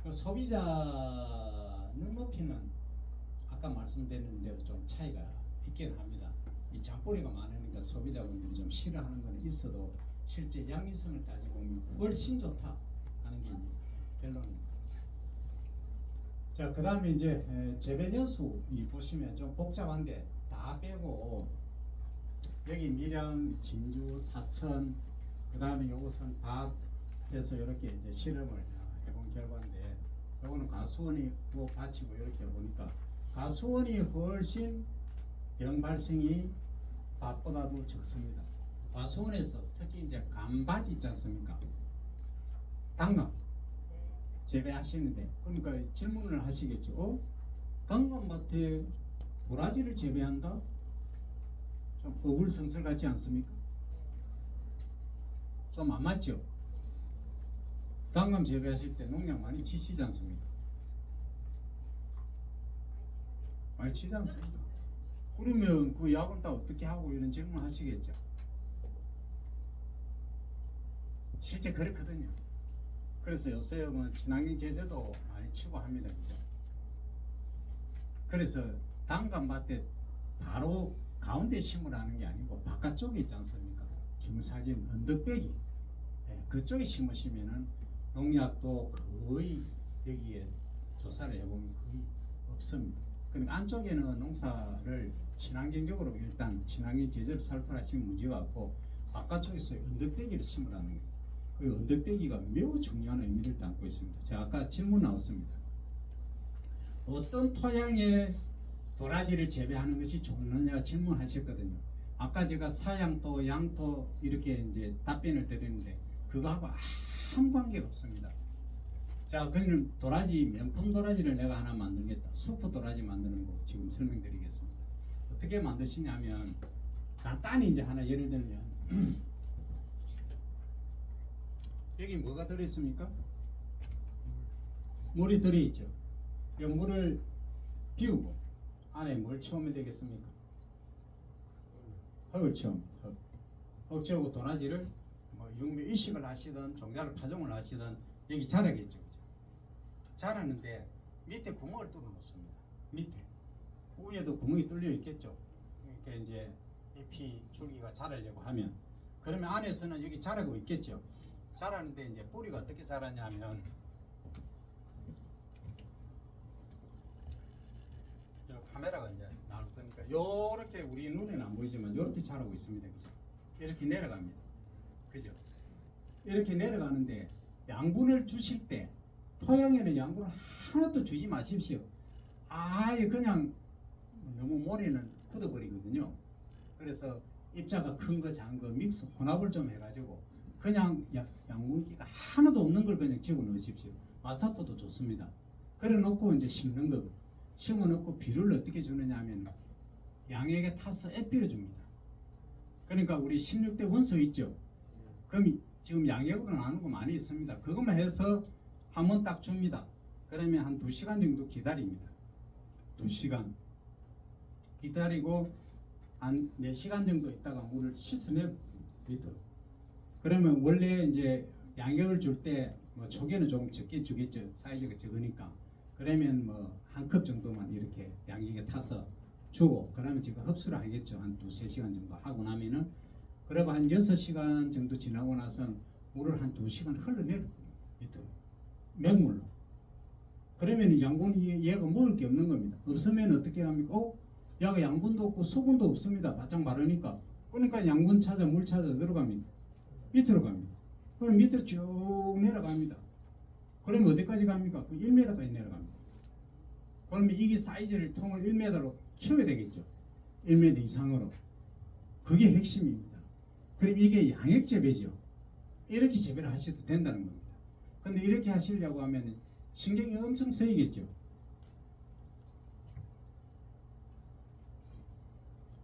Speaker 1: 그 소비자 눈높이는 아까 말씀드린 대로 좀 차이가 있긴 합니다. 이 잔뿌리가 많으니까 소비자분들이 좀 싫어하는 건 있어도 실제 양리성을 따지고 보면 훨씬 좋다 하는 게 결론입니다. 자, 그 다음에 이제 재배 연수 이 보시면 좀 복잡한데 다 빼고 여기 밀양, 진주, 사천, 그 다음에 이것은 다 해서 이렇게 이제 실험을 해본 결과인데, 요거는 가수원이 뭐 받치고 이렇게 보니까 가수원이 훨씬 병 발생이 밭보다도 적습니다. 가수원에서 특히 이제 감밭 있지 않습니까? 당감 재배하시는데, 그러니까 질문을 하시겠죠. 당감밭에 도라지를 재배한다? 좀 어불성설 같지 않습니까? 좀 안 맞죠? 당감 재배하실 때 농약 많이 치시지 않습니까? 많이 치지 않습니까? 그러면 그 약은 다 어떻게 하고 이런 질문 하시겠죠? 실제 그렇거든요. 그래서 요새 뭐 친환경 제재도 많이 치고 합니다. 그죠? 그래서 당감밭에 바로 가운데 심으라는 게 아니고 바깥쪽에 있지 않습니까? 경사진 언덕배기, 그쪽에 심으시면은 농약도 거의 여기에 조사를 해보면 거의 없습니다. 그러니까 안쪽에는 농사를 친환경적으로 일단 친환경 제재를 살펴하시면 문제가 없고, 바깥쪽에서 언덕배기를 심으라는 거예요. 그 언덕배기가 매우 중요한 의미를 담고 있습니다. 제가 아까 질문 나왔습니다. 어떤 토양에 도라지를 재배하는 것이 좋느냐 질문하셨거든요. 아까 제가 사양토, 양토 이렇게 이제 답변을 드리는데 그거하고 아무 관계가 없습니다. 자, 그러면 도라지 명품 도라지를 내가 하나 만들겠다. 수프 도라지 만드는 거 지금 설명드리겠습니다. 어떻게 만드시냐면 간단히 이제 하나 예를 들면 여기 뭐가 들어있습니까? 물이 들어있죠. 이 물을 비우고 안에 뭘 채우면 되겠습니까? 흙을 채웁니다. 흙 채우고 도라지를 뭐 육묘 이식을 하시든 종자를 파종을 하시든 여기 자라겠죠. 그죠? 자라는데 밑에 구멍을 뚫어 놓습니다. 밑에 위에도 구멍이 뚫려 있겠죠. 그러니까 이제 잎이 줄기가 자라려고 하면, 그러면 안에서는 여기 자라고 있겠죠. 자라는데 이제 뿌리가 어떻게 자라냐면 카메라가 이제 나올 거니까 요렇게 우리 눈에는 안 보이지만 요렇게 자라고 있습니다. 그죠? 이렇게 내려갑니다. 그죠? 이렇게 내려가는데 양분을 주실 때 토양에는 양분을 하나도 주지 마십시오. 아예 그냥 너무 모래는 굳어버리거든요. 그래서 입자가 큰 거 작은 거 믹스 혼합을 좀 해가지고 그냥 양분기가 하나도 없는 걸 그냥 집어 넣으십시오. 마사토도 좋습니다. 그래 놓고 이제 심는 거고, 심어 놓고 비료를 어떻게 주느냐 하면 양에게 타서 앱비를 줍니다. 그러니까 우리 16대 원소 있죠. 그럼 지금 양액으로 나누는 거 많이 있습니다. 그것만 해서 한 번 딱 줍니다. 그러면 한 2시간 정도 기다립니다. 2시간 기다리고 한 4시간 정도 있다가 물을 씻어내 밑으로. 그러면 원래 이제 양액을 줄 때 뭐 초기에는 조금 적게 주겠죠. 사이즈가 적으니까. 그러면 뭐 한 컵 정도만 이렇게 양액에 타서 주고, 그러면 지금 흡수를 하겠죠. 한 2-3시간 정도 하고 나면은 그리고 한 6시간 정도 지나고 나서 물을 한 2시간 흘러내려 밑으로 맹물로. 그러면 양분이 얘가 먹을 게 없는 겁니다. 없으면 어떻게 합니까? 얘가 양분도 없고 수분도 없습니다. 바짝 마르니까. 그러니까 양분 찾아 물 찾아 들어갑니다. 밑으로 갑니다. 그럼 밑으로 쭉 내려갑니다. 그러면 어디까지 갑니까? 그 1m까지 내려갑니다. 그러면 이게 사이즈를 통을 1m로 키워야 되겠죠. 1m 이상으로. 그게 핵심입니다. 그럼 이게 양액 재배죠. 이렇게 재배를 하셔도 된다는 겁니다. 근데 이렇게 하시려고 하면 신경이 엄청 쓰이겠죠.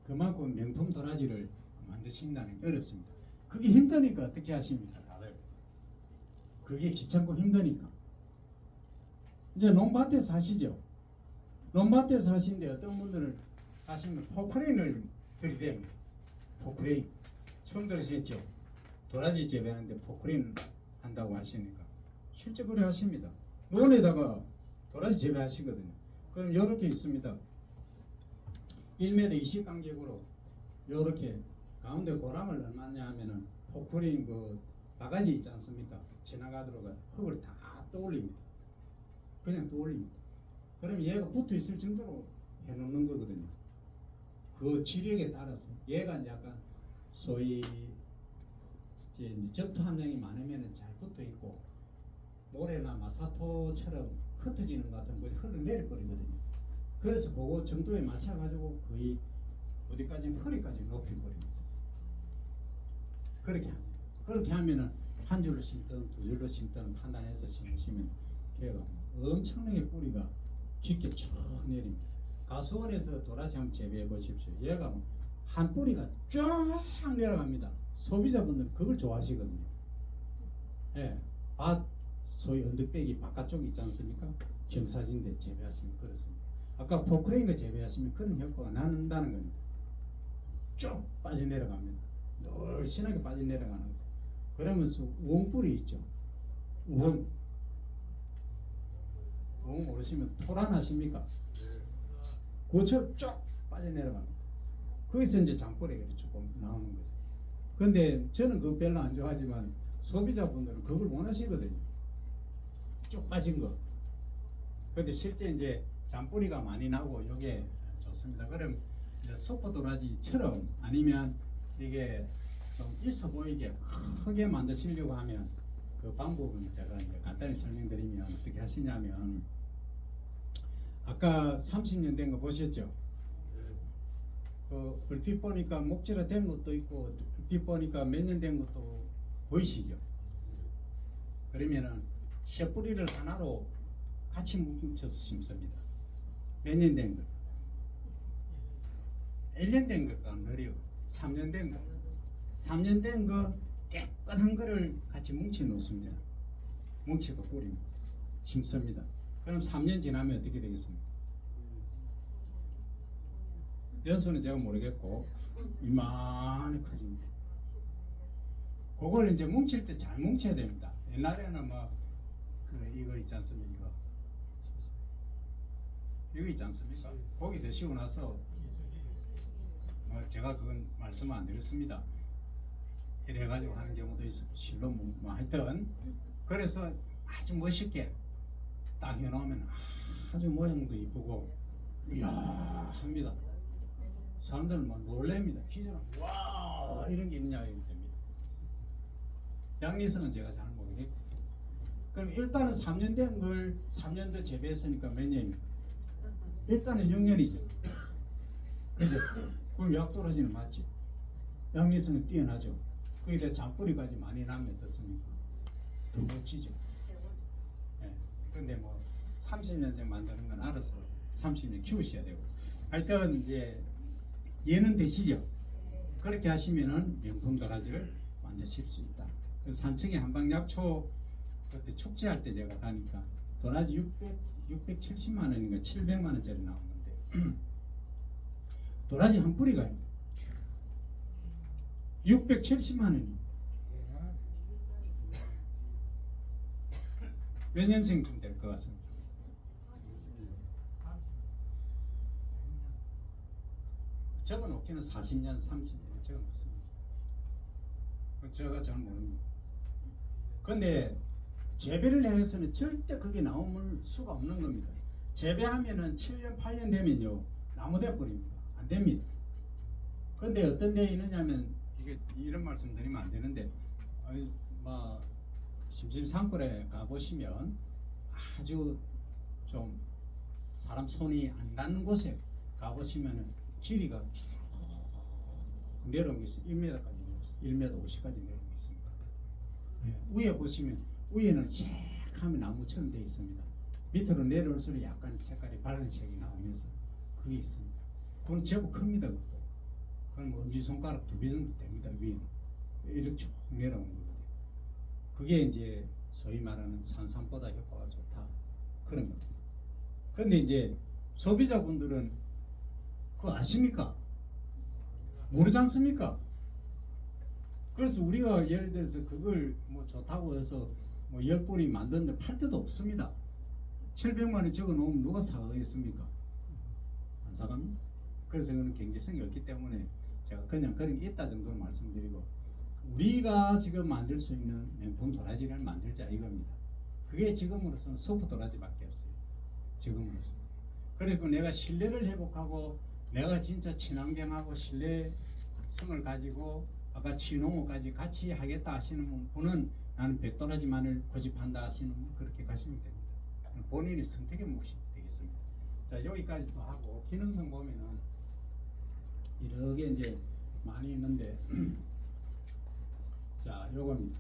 Speaker 1: 그만큼 명품 도라지를 만드신다는 게 어렵습니다. 그게 힘드니까 어떻게 하십니까? 다들. 그게 귀찮고 힘드니까. 이제 논밭에서 하시죠. 논밭에서 하시는데 어떤 분들은 하시면 포크레인을 들이댑니다. 포크레인. 처음 들으셨죠? 도라지 재배하는데 포크레인 한다고 하시니까 실제 그래 하십니다. 논에다가 도라지 재배하시거든요. 그럼 이렇게 있습니다. 1m 20간격으로 이렇게 가운데 고랑을 얼마냐 하면은 포크레인 그 바가지 있지 않습니까? 지나가도록 흙을 다 떠올립니다. 그냥 떠올립니다. 그럼 얘가 붙어 있을 정도로 해놓는 거거든요. 그 지력에 따라서 얘가 이제 약간 소위 이제 접토 함량이 많으면 잘 붙어 있고 모래나 마사토처럼 흩어지는 것 같으면 흘러내릴 거리거든요. 그래서 그거 정도에 맞춰 가지고 거의 어디까지 허리까지 높이 버립니다. 그렇게 합니다. 그렇게 하면은 한 줄로 심든 두 줄로 심든 판단해서 심으시면 걔가 엄청나게 뿌리가 깊게 쭉 내립니다. 가수원에서 도라지 한번 재배해 보십시오. 얘가 한 뿌리가 쫙 내려갑니다. 소비자분들은 그걸 좋아하시거든요. 예, 밭 소위 언덕배기 바깥쪽 있지 않습니까? 경사진데 재배하시면 그렇습니다. 아까 포크레인거 재배하시면 그런 효과가 나는다는 겁니다. 쭉 빠져내려갑니다. 늘씬하게 빠져내려가는 거죠. 그러면서 우엉뿌리 있죠. 우엉 모르시면 토란 아십니까? 그처럼 쭉 빠져내려갑니다. 거기서 이제 장뿌리가 조금 나오는 거죠. 근데 저는 그거 별로 안 좋아하지만 소비자분들은 그걸 원하시거든요. 쭉 빠진 거. 근데 실제 이제 잔뿌리가 많이 나고 이게 좋습니다. 그럼 이제 슈퍼 도라지처럼 아니면 이게 좀 있어 보이게 크게 만드시려고 하면 그 방법은 제가 이제 간단히 설명드리면 어떻게 하시냐면 아까 30년 된 거 보셨죠? 그 얼핏 보니까 목재로 된 것도 있고 얼핏 보니까 몇 년 된 것도 보이시죠? 그러면은 씨뿌리를 하나로 같이 뭉쳐서 심습니다. 몇 년 된 거? 1년 된 것과 느려 3년 된 거. 3년 된 거 깨끗한 거를 같이 뭉쳐 놓습니다. 뭉치고 뿌립니다. 심습니다. 그럼 3년 지나면 어떻게 되겠습니까? 연수는 제가 모르겠고 이만히 커집니다. 그걸 이제 뭉칠 때 잘 뭉쳐야 됩니다. 옛날에는 뭐 이거 있지 않습니까? 이거 있지 않습니까? 고기 드시고 나서 제가 그건 말씀 안 드렸습니다. 이래 가지고 하는 경우도 있었고 실로 뭐 하여튼 그래서 아주 멋있게 딱 해놓으면 아주 모양도 이쁘고 이야 합니다. 사람들은 막 놀랍니다. 기절하고 와 이런 게 있냐 이럴 때입니다. 양리성은 제가 잘 모르겠고 그럼 일단은 3년 된 걸 3년 더 재배했으니까 몇 년입니까? 일단은 6년이죠. 그죠? 그럼 약도라지는 맞죠? 양리성은 뛰어나죠. 거기다 잔뿌리까지 많이 나면 어떻습니까? 더 멋지죠. 예. 근데 뭐 30년째 만드는 건 알아서 30년 키우셔야 되고 하여튼 이제 얘는 되시죠? 그렇게 하시면은 명품 도라지를 만드실 수 있다. 그래서 산청에 한방약초 그때 축제할 때 제가 가니까 도라지 670만 원인가 700만 원짜리 나온 건데 도라지 한 뿌리가 670만 원이 몇 년생쯤 될 것 같습니다. 적어 놓기는 40년, 30년 적어 놓습니다. 제가 잘 모릅니다. 근데 재배를 해서는 절대 그게 나올 수가 없는 겁니다. 재배하면은 7년 8년 되면요 나무 돼버립니다. 안 됩니다. 근데 어떤 데 있느냐면 이게 이런 말씀 드리면 안 되는데 뭐 심심산골에 가보시면 아주 좀 사람 손이 안 닿는 곳에 가보시면은 길이가 쭉 내려온 게 있어요. 1m까지 내려왔어요. 1m 50까지 내려온 게 있습니다. 네, 위에 보시면 위에는 새카만 나무처럼 되어 있습니다. 밑으로 내려올수록 약간 색깔이 밝은색이 나오면서 그게 있습니다. 그건 제법 큽니다. 그것도. 그건 뭐 엄지손가락 2배 정도 됩니다. 위에는 이렇게 쭉 내려온 겁니다. 그게 이제 소위 말하는 산삼보다 효과가 좋다 그런 겁니다. 근데 이제 소비자분들은 그거 아십니까? 모르지 않습니까? 그래서 우리가 예를 들어서 그걸 뭐 좋다고 해서 뭐 10뿌리 만드는데 팔 데도 없습니다. 700만 원 적어 놓으면 누가 사가겠습니까? 안 사갑니다. 그래서 그는 경제성이 없기 때문에 제가 그냥 그런 게 있다 정도로 말씀드리고, 우리가 지금 만들 수 있는 명품 도라지를 만들자 이겁니다. 그게 지금으로서는 소프 도라지밖에 없어요. 지금으로서는. 그리고 내가 신뢰를 회복하고 내가 진짜 친환경하고 신뢰성을 가지고 아까 취농어까지 같이 하겠다 하시는 분은 나는 백도라지만을 고집한다 하시는 분 그렇게 가시면 됩니다. 본인의 선택의 몫이 되겠습니다. 자, 여기까지도 하고 기능성 보면은 이렇게 이제 많이 있는데 자, 요겁니다.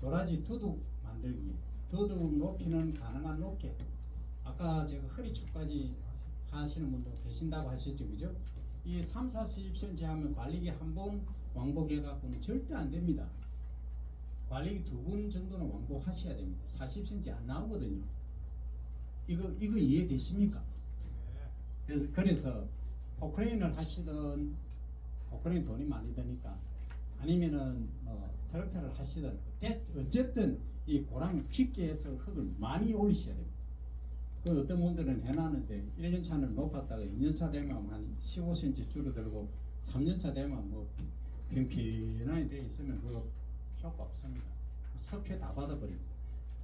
Speaker 1: 도라지 두둑 만들기. 두둑 높이는 가능한 높게. 아까 제가 허리축까지 하시는 분도 계신다고 하셨죠, 그죠? 이 3, 40cm 하면 관리기 한 번 왕복해 갖고는 절대 안 됩니다. 관리기 2번 정도는 왕복하셔야 됩니다. 40cm 안 나오거든요. 이거 이해되십니까? 그래서 포크레인을 하시든, 포크레인 돈이 많이 드니까, 아니면은 트랙터를 하시든 어쨌든 이 고랑이 깊게 해서 흙을 많이 올리셔야 됩니다. 그 어떤 분들은 해놨는데 1년차는 높았다가 2년차 되면 한 15cm 줄어들고 3년차 되면 뭐 평평하게 돼 있으면 그거 효과 없습니다. 섭해 다 받아버립니다.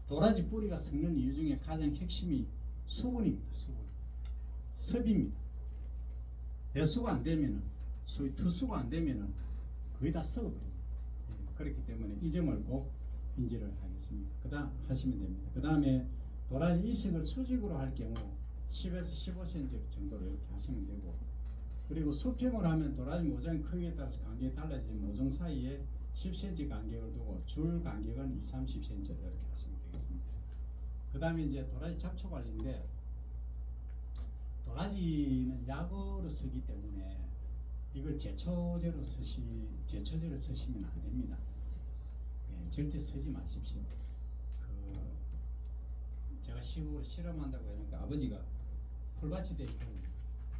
Speaker 1: 도라지 뿌리가 썩는 이유 중에 가장 핵심이 수분입니다. 수분. 습입니다. 배수가 안 되면은, 소위 투수가 안 되면은 거의 다 썩어버립니다. 그렇기 때문에 이 점을 꼭 인지를 하겠습니다. 그다음 하시면 됩니다. 그 다음에 도라지 이식을 수직으로 할 경우 10에서 15cm 정도로 이렇게 하시면 되고, 그리고 수평으로 하면 도라지 모종 크기에 따라서 간격이 달라지는 모종 사이에 10cm 간격을 두고 줄 간격은 2, 30cm 이렇게 하시면 되겠습니다. 그 다음에 이제 도라지 잡초 관리인데, 도라지는 약으로 쓰기 때문에 이걸 제초제로 쓰시면 안 됩니다. 예, 절대 쓰지 마십시오. 제가 시골 실험한다고 하니까 아버지가 풀밭이 돼 있거든요.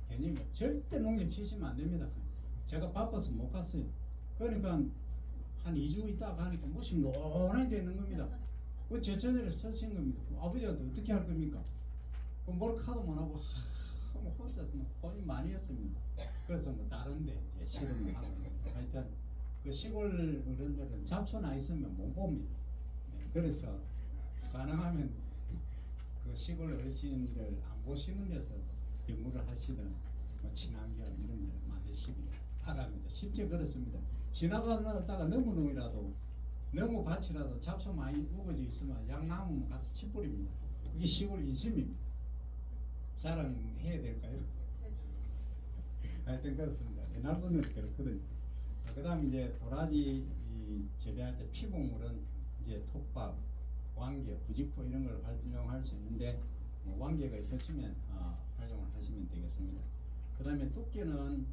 Speaker 1: 괜히 절대 농약 치시면 안 됩니다. 제가 바빠서 못 갔어요. 그러니까 한 2주 있다가 가니까 무시 노랗게 되는 겁니다. 그 제초제를 쓰신 겁니다. 아버지한테 어떻게 할 겁니까? 그 뭘 카도 못 하고 뭐 혼자서 고민 많이 했습니다. 그래서 뭐 다른데 이제 실험을 하고 하여튼 그 시골 어른들은 잡초나 있으면 못 봅니다. 네, 그래서 가능하면 그 시골 어르신들 안 보시는 데서 연구를 하시든 뭐 친환경 이런 데를 만드시기 바랍니다. 실제 그렇습니다. 지나가다가 너무 농이라도 너무 밭이라도 잡초 많이 우거져 있으면 양나무 가서 치뿌립니다. 그게 시골 인심입니다. 자랑해야 될까요? 하여튼 그렇습니다. 옛날 분들은 그렇거든요. 그 다음 이제 도라지 재배할 때 피복물은 이제 톱밥, 왕개, 부직포 이런 걸 활용할 수 있는데 왕개가 있으시면 활용을 하시면 되겠습니다. 그 다음에 두께는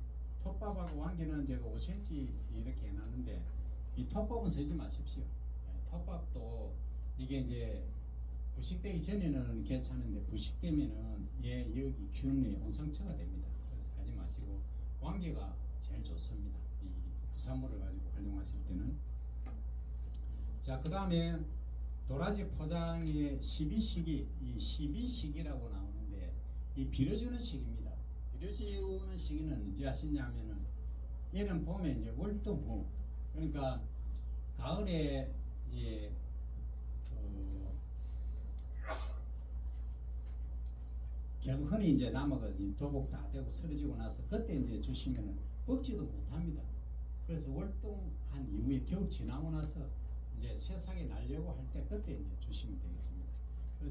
Speaker 1: 톱밥하고 왕개는 제가 5cm 이렇게 해놨는데 이 톱밥은 쓰지 마십시오. 톱밥도 이게 이제 부식되기 전에는 괜찮은데 부식되면은 여기 균의 온상처가 됩니다. 그래서 하지 마시고 왕개가 제일 좋습니다. 이 부산물을 가지고 활용하실 때는. 자, 그 다음에 도라지 포장의 12시기, 이 12시기라고 나오는데 이 빌어주는 시기입니다. 빌어주는 시기는 언제 하시냐면은 얘는 봄에 이제 월동 후, 그러니까 가을에 이제 흔히 이제 나무가 도복 다 되고 쓰러지고 나서 그때 이제 주시면은 먹지도 못합니다. 그래서 월동한 이후에 겨울 지나고 나서 이제 세상에 날려고 할 때 그때 이제 주시면 되겠습니다.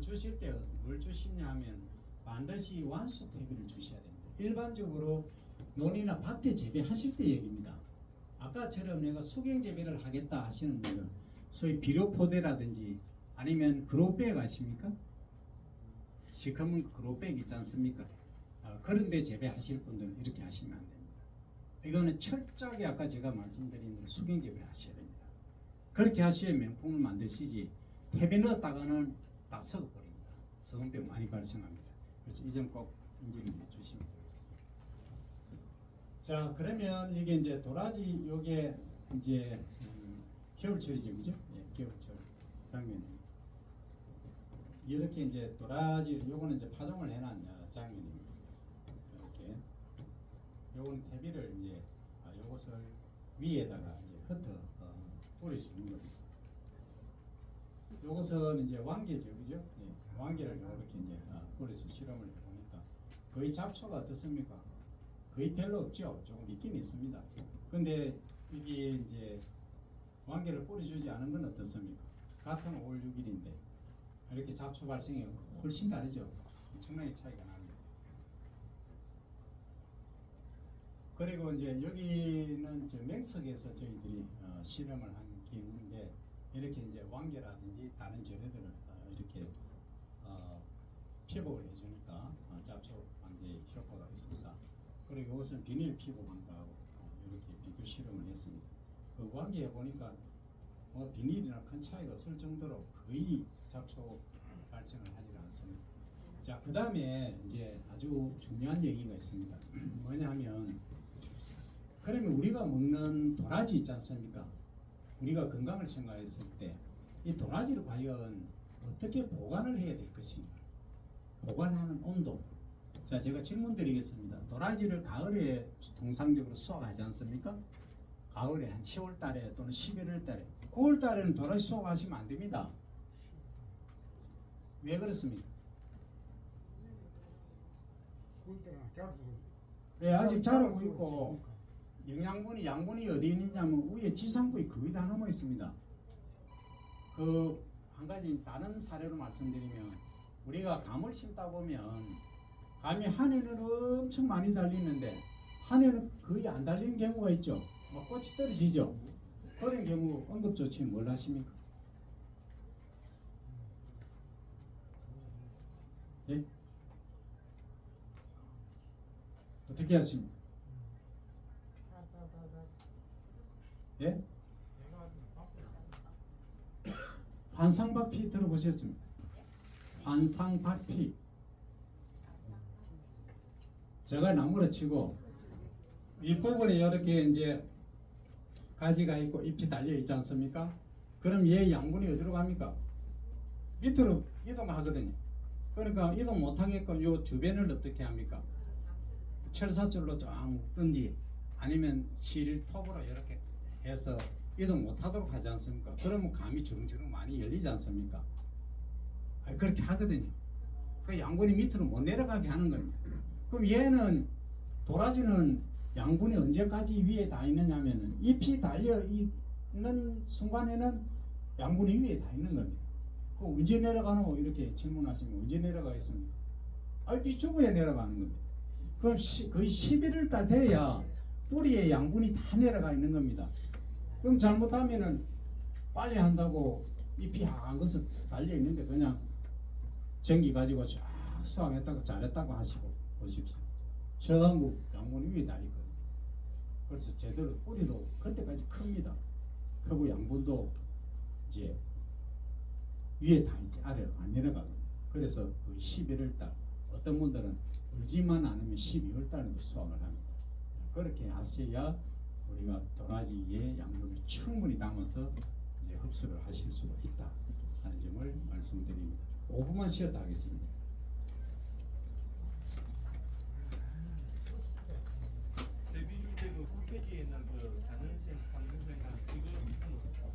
Speaker 1: 주실 때 뭘 주시냐 하면 반드시 완숙 퇴비를 주셔야 됩니다. 일반적으로 논이나 밭에 재배하실 때 얘기입니다. 아까처럼 내가 수경 재배를 하겠다 하시는 분은 소위 비료포대라든지 아니면 그로백 아십니까? 시커먼 그로백 있지 않습니까? 그런데 재배하실 분들은 이렇게 하시면 안 됩니다. 이거는 철저하게 아까 제가 말씀드린 대로 수경 재배를 하셔야 됩니다. 그렇게 하셔야 명품을 만드시지 퇴비 넣었다가는 다 썩어버립니다. 썩은병 많이 발생합니다. 그래서 이 점 꼭 인지를 해주시면 되겠습니다. 자, 그러면 이게 이제 도라지 요게 이제 겨울철이죠, 그죠? 예, 겨울철 장면입니다. 이렇게 이제 도라지 요거는 이제 파종을 해놓은 장면입니다. 이렇게 요거는 퇴비를 이제 요것을 위에다가 이제 흩어 뿌려주는 겁니다. 요것은 이제 왕개죠, 그죠? 예, 왕개를 이렇게 이제 뿌려서 실험을 해보니까 거의 잡초가 어떻습니까? 거의 별로 없죠. 조금 있긴 있습니다. 근데 이게 이제 왕개를 뿌려주지 않은 건 어떻습니까? 같은 5월 6일인데 이렇게 잡초 발생이 훨씬 다르죠. 엄청나게 차이가 납니다. 그리고 이제 여기는 저 맹석에서 저희들이 실험을 한 경우인데 이렇게 이제 왕개라든지 다른 재료들을 이렇게 피복을 해주니까 잡초 방제 효과가 있습니다. 그리고 이것은 비닐 피복인가하고 이렇게 비교 실험을 했습니다. 그 왕개에 보니까 뭐 비닐이나 큰 차이가 없을 정도로 거의 잡초 발생을 하지 않습니다. 자, 그 다음에 이제 아주 중요한 얘기가 있습니다. 뭐냐면 그러면 우리가 먹는 도라지 있지 않습니까? 우리가 건강을 생각했을 때 이 도라지를 과연 어떻게 보관을 해야 될 것인가? 보관하는 온도. 자, 제가 질문 드리겠습니다. 도라지를 가을에 통상적으로 수확하지 않습니까? 가을에 한 10월 달에 또는 11월 달에 9월 달에는 도라지 수확하시면 안 됩니다. 왜 그렇습니까? 네, 아직 자라고 있고 양분이 어디 있느냐면 위에 지상부에 거의 다 남아 있습니다. 그 한 가지 다른 사례로 말씀드리면 우리가 감을 심다 보면 감이 한 해는 엄청 많이 달리는데 한 해는 거의 안 달리는 경우가 있죠. 뭐 꽃이 떨어지죠. 그런 경우 응급조치 뭘 하십니까? 예? 어떻게 하십니까? 예? 환상박피 들어보셨습니까? 환상박피. 제가 나무를 치고 윗부분에 이렇게 이제 가지가 있고 잎이 달려 있지 않습니까? 그럼 얘 양분이 어디로 갑니까? 밑으로 이동하거든요. 그러니까 이동 못하게끔 요 주변을 어떻게 합니까? 철사줄로 쫙 묶든지 아니면 실톱으로 이렇게 해서 이동 못하도록 하지 않습니까? 그러면 감이 주렁주렁 많이 열리지 않습니까? 그렇게 하거든요. 그 양분이 밑으로 못 내려가게 하는 겁니다. 그럼 얘는 도라지는 양분이 언제까지 위에 다 있느냐면은 잎이 달려 있는 순간에는 양분이 위에 다 있는 겁니다. 그 언제 내려가노? 이렇게 질문하시면 언제 내려가겠습니까? 밑쪽에 내려가는 겁니다. 그럼 거의 11월 달 돼야 뿌리에 양분이 다 내려가 있는 겁니다. 그럼 잘못하면은 빨리 한다고 잎이 한 것은 달려 있는데 그냥 전기 가지고 쫙 수확했다고 잘했다고 하시고 보십시오. 전부 양분이 위에 다 있거든요. 그래서 제대로 뿌리도 그때까지 큽니다. 크고 양분도 이제 위에 다 있지 아래로 안 내려가거든요. 그래서 그 11월 달 어떤 분들은 울지만 않으면 12월 달에도 수확을 합니다. 그렇게 하셔야 우리가 도라지의 양분을 충분히 담아서 이제 흡수를 하실 수가 있다 하는 점을 말씀드립니다. 5분만 쉬었다 하겠습니다.
Speaker 4: 데뷔 줄 때도 홈페이지에 있는 그 4년생, 3년생 이거